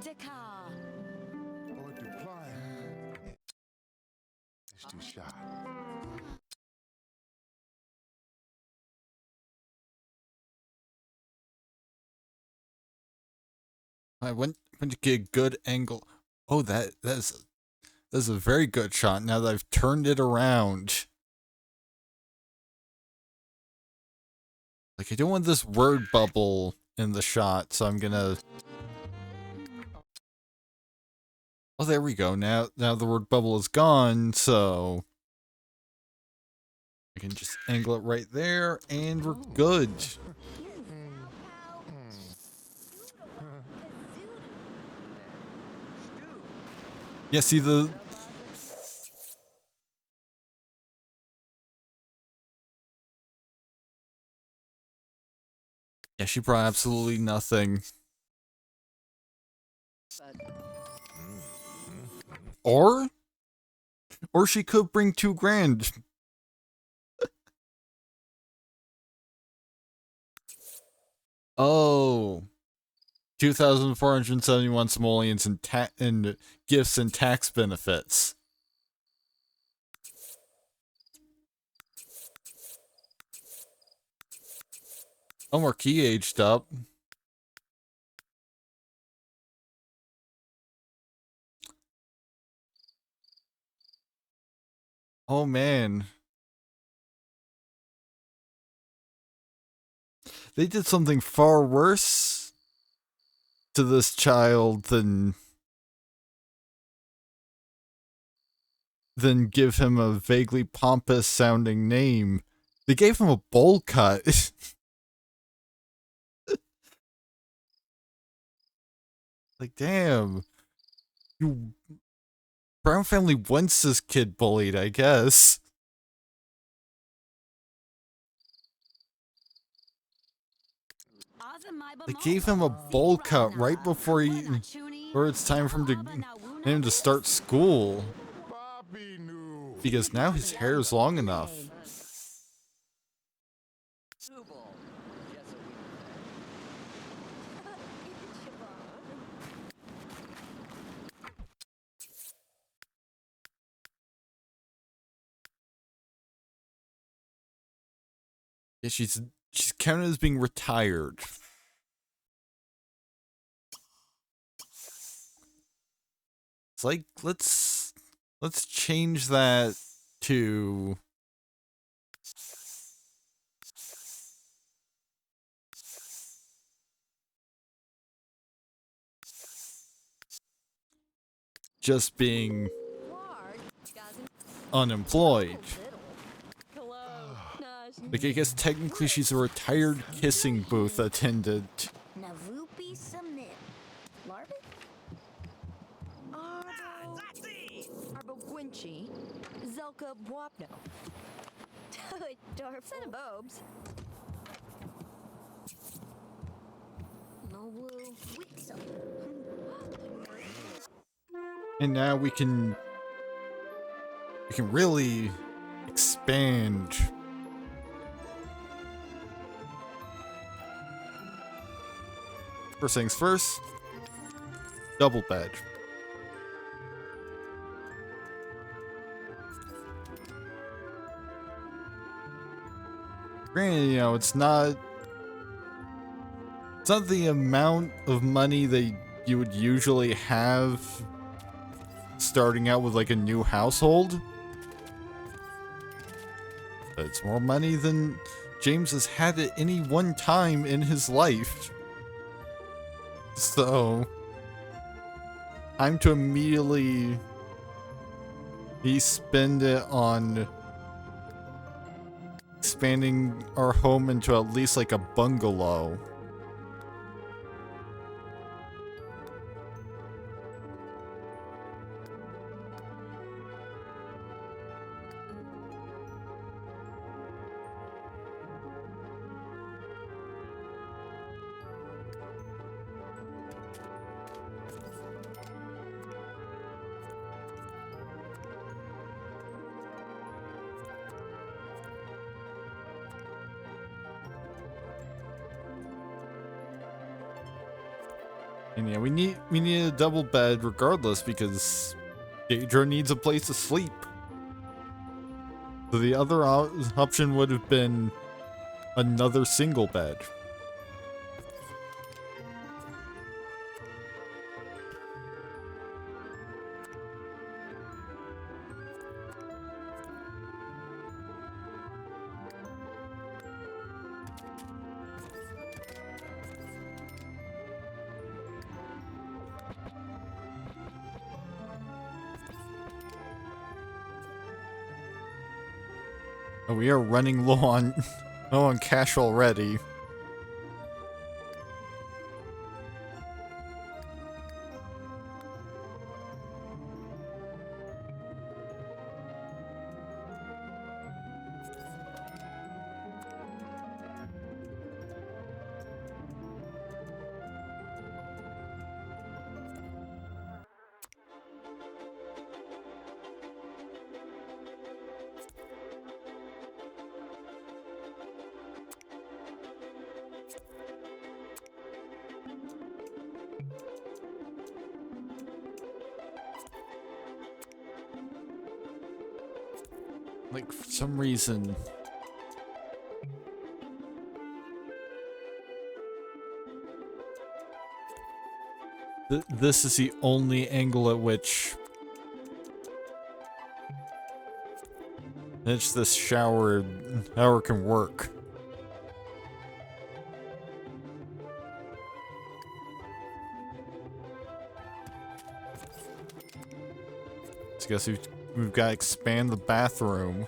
Daka. Or deploy. It's too shy. I went to get a good angle. Oh, that's a very good shot now that I've turned it around. Like, I don't want this word bubble in the shot, so I'm gonna... Oh, there we go. Now the word bubble is gone, so... I can just angle it right there, and we're good. Yeah, see the... Yeah, she brought absolutely nothing. Or she could bring $2,000. Oh. 2,471 simoleons in gifts and tax benefits. Oh, Marquis aged up. Oh, man. They did something far worse to this child than give him a vaguely pompous sounding name. They gave him a bowl cut. Like, damn. Brown family wants this kid bullied, I guess. They gave him a bowl cut right before it's time for him to start school. Because now his hair is long enough. Yeah, she's counted as being retired. It's like, let's change that to just being unemployed. Like, I guess technically she's a retired kissing booth attendant. Navupi submit. Larva? Arbogwinchi. Zelka Bwapno. Darf Bobes. No woo. Wixo. And now we can really expand. First things first, double bed. Granted, you know, it's not the amount of money that you would usually have starting out with like a new household. But it's more money than James has had at any one time in his life. So I'm to immediately spend it on expanding our home into at least like a bungalow. And yeah, we need a double bed regardless because Daedra needs a place to sleep. So the other option would have been another single bed. Oh, we are running low on low on cash already. Like, for some reason... This is the only angle at which this shower can work. So I guess we've got to expand the bathroom.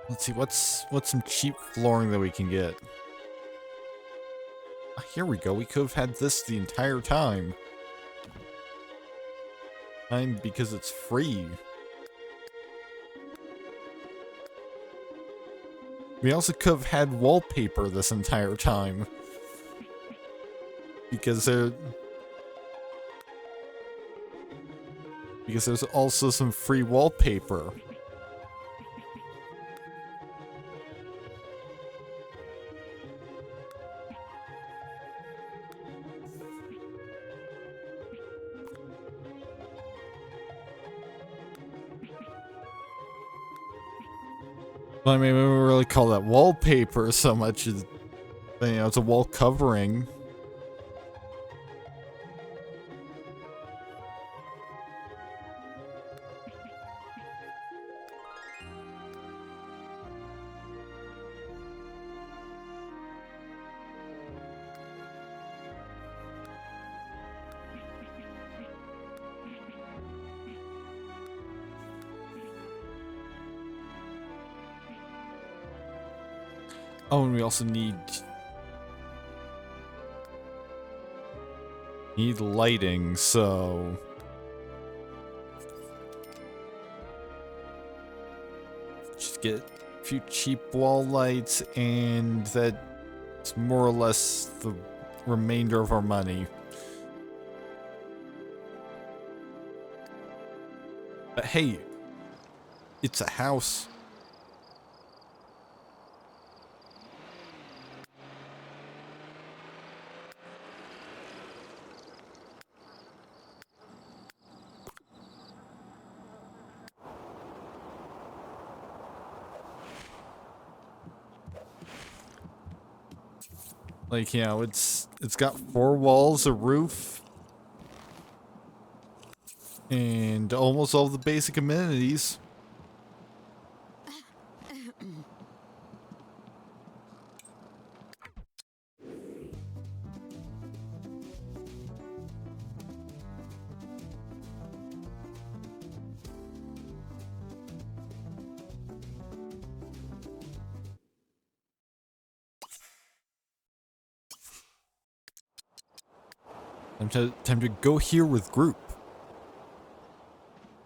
Let's see, what's some cheap flooring that we can get? Ah, here we go. We could have had this the entire time. Because it's free. We also could have had wallpaper this entire time. Because there's also some free wallpaper. I mean, we don't really call that wallpaper so much as, you know, it's a wall covering. Oh, and we also need lighting, so just get a few cheap wall lights, and that's more or less the remainder of our money. But hey, it's a house. Like, you know, it's got 4 walls, a roof, and almost all the basic amenities. Time to go here with group.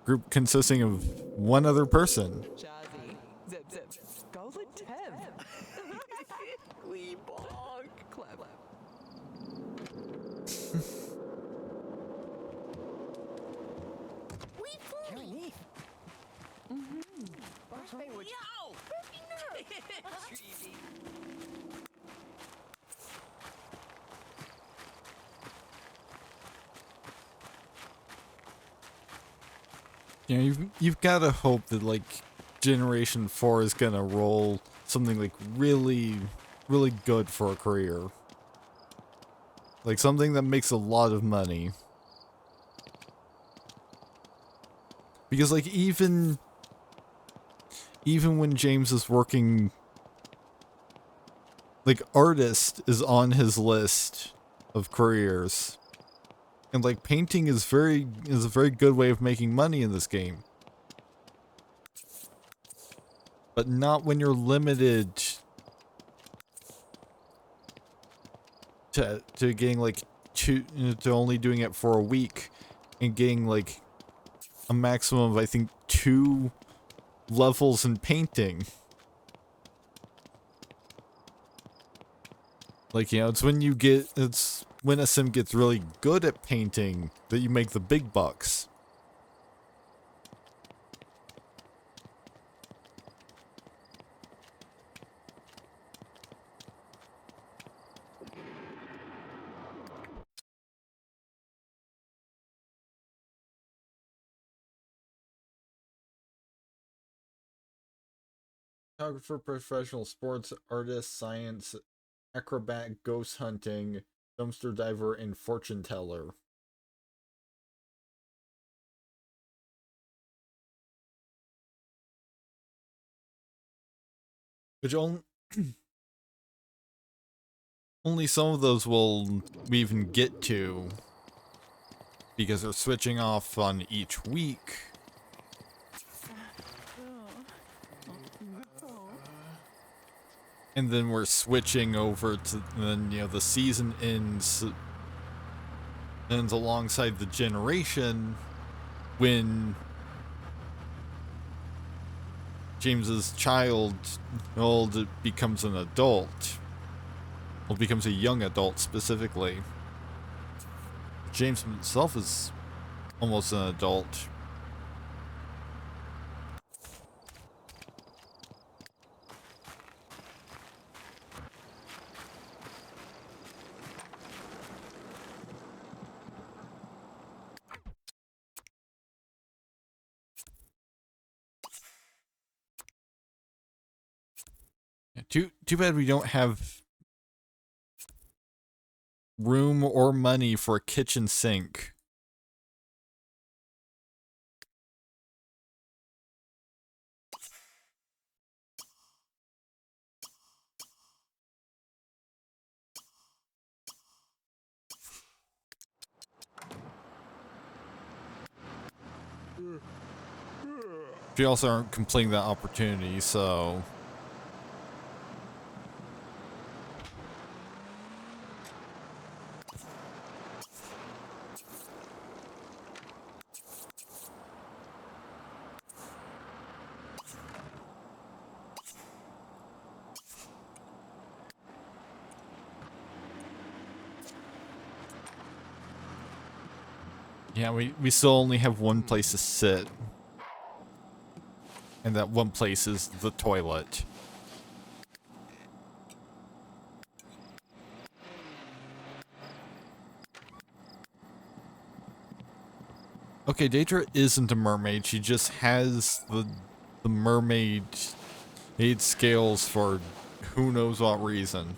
Group consisting of one other person. Jazzy. Zip zip. Goblin Tem. Lee bonk. Clem. We fully. You know, you've got to hope that like Generation 4 is gonna roll something like really good for a career. Like something that makes a lot of money. Because like even when James is working, like artist is on his list of careers. And like painting is a very good way of making money in this game. But not when you're limited to getting like to only doing it for a week and getting like a maximum of I think 2 levels in painting. Like, you know, it's when a sim gets really good at painting that you make the big bucks. Photographer, professional sports artist, science, acrobat, ghost hunting, dumpster diver, and fortune teller. Which only some of those will we even get to because they're switching off on each week. And then we're switching over to, then, you know, the season ends alongside the generation when James's child becomes an adult. Well, becomes a young adult specifically. James himself is almost an adult. Too bad we don't have room or money for a kitchen sink. We also aren't completing that opportunity, so... Yeah, we still only have one place to sit. And that one place is the toilet. Okay, Daedra isn't a mermaid. She just has the mermaid scales for who knows what reason.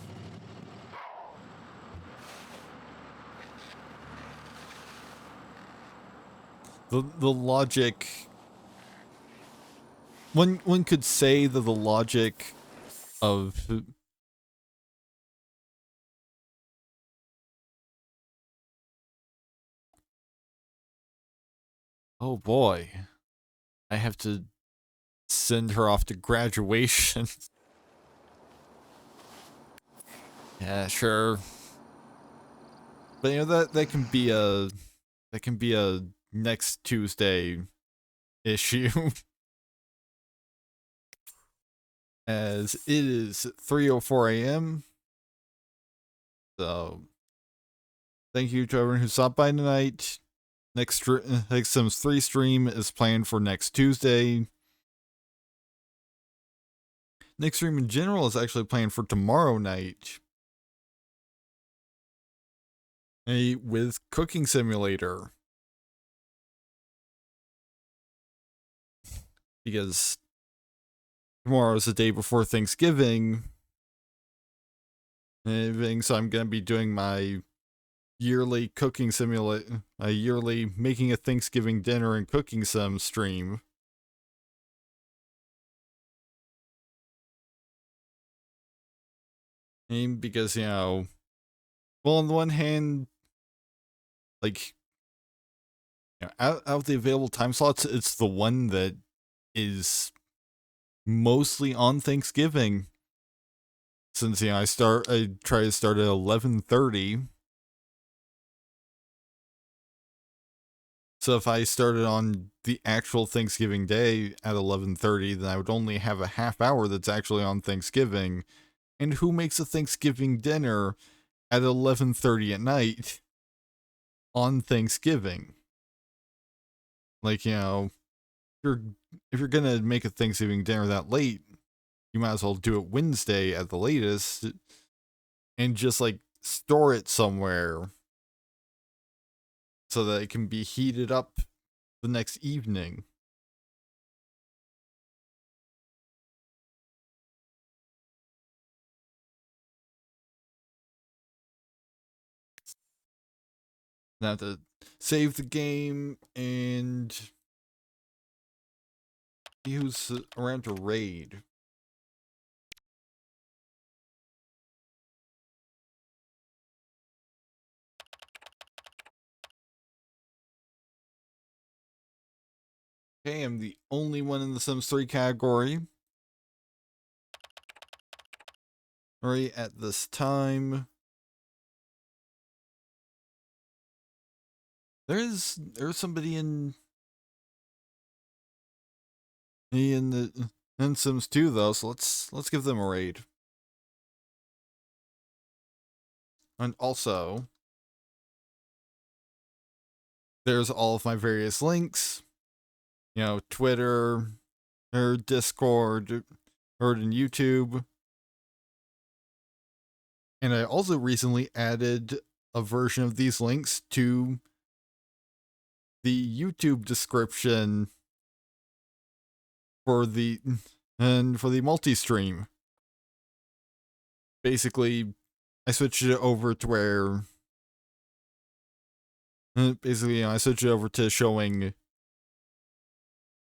The logic... One could say that the logic of... Oh boy. I have to send her off to graduation. Yeah, sure. But that can be a next Tuesday issue. As it is 3:04 a.m. So thank you to everyone who stopped by tonight. Next Sims 3 stream is planned for next Tuesday. Next stream in general is actually planned for tomorrow night. With Cooking Simulator. Because tomorrow is the day before Thanksgiving. So I'm going to be doing my yearly cooking simulator, a yearly making a Thanksgiving dinner and cooking sim stream. And because, well, on the one hand, like, out of the available time slots, it's the one that is mostly on Thanksgiving. Since, I try to start at 11:30. So if I started on the actual Thanksgiving day at 11:30, then I would only have a half hour that's actually on Thanksgiving. And who makes a Thanksgiving dinner at 11:30 at night on Thanksgiving? Like, if you're gonna make a Thanksgiving dinner that late, you might as well do it Wednesday at the latest and just like store it somewhere so that it can be heated up the next evening. Now to save the game and see who's around to raid. Okay, I'm the only one in the Sims 3 category. Right at this time. There's somebody in Sims 2 though, so let's give them a raid. And also, there's all of my various links. Twitter, or Discord, or in YouTube. And I also recently added a version of these links to the YouTube description for the multi-stream. Basically, I switched it over to where I switched it over to showing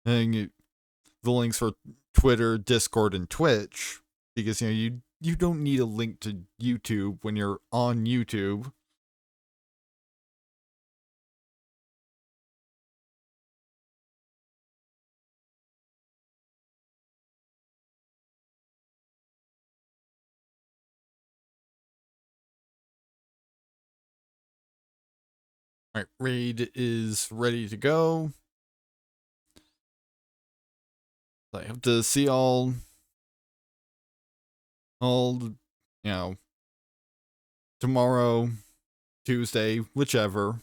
the links for Twitter, Discord, and Twitch, because you don't need a link to YouTube when you're on YouTube. Alright, raid is ready to go. I have to see all tomorrow, Tuesday, whichever.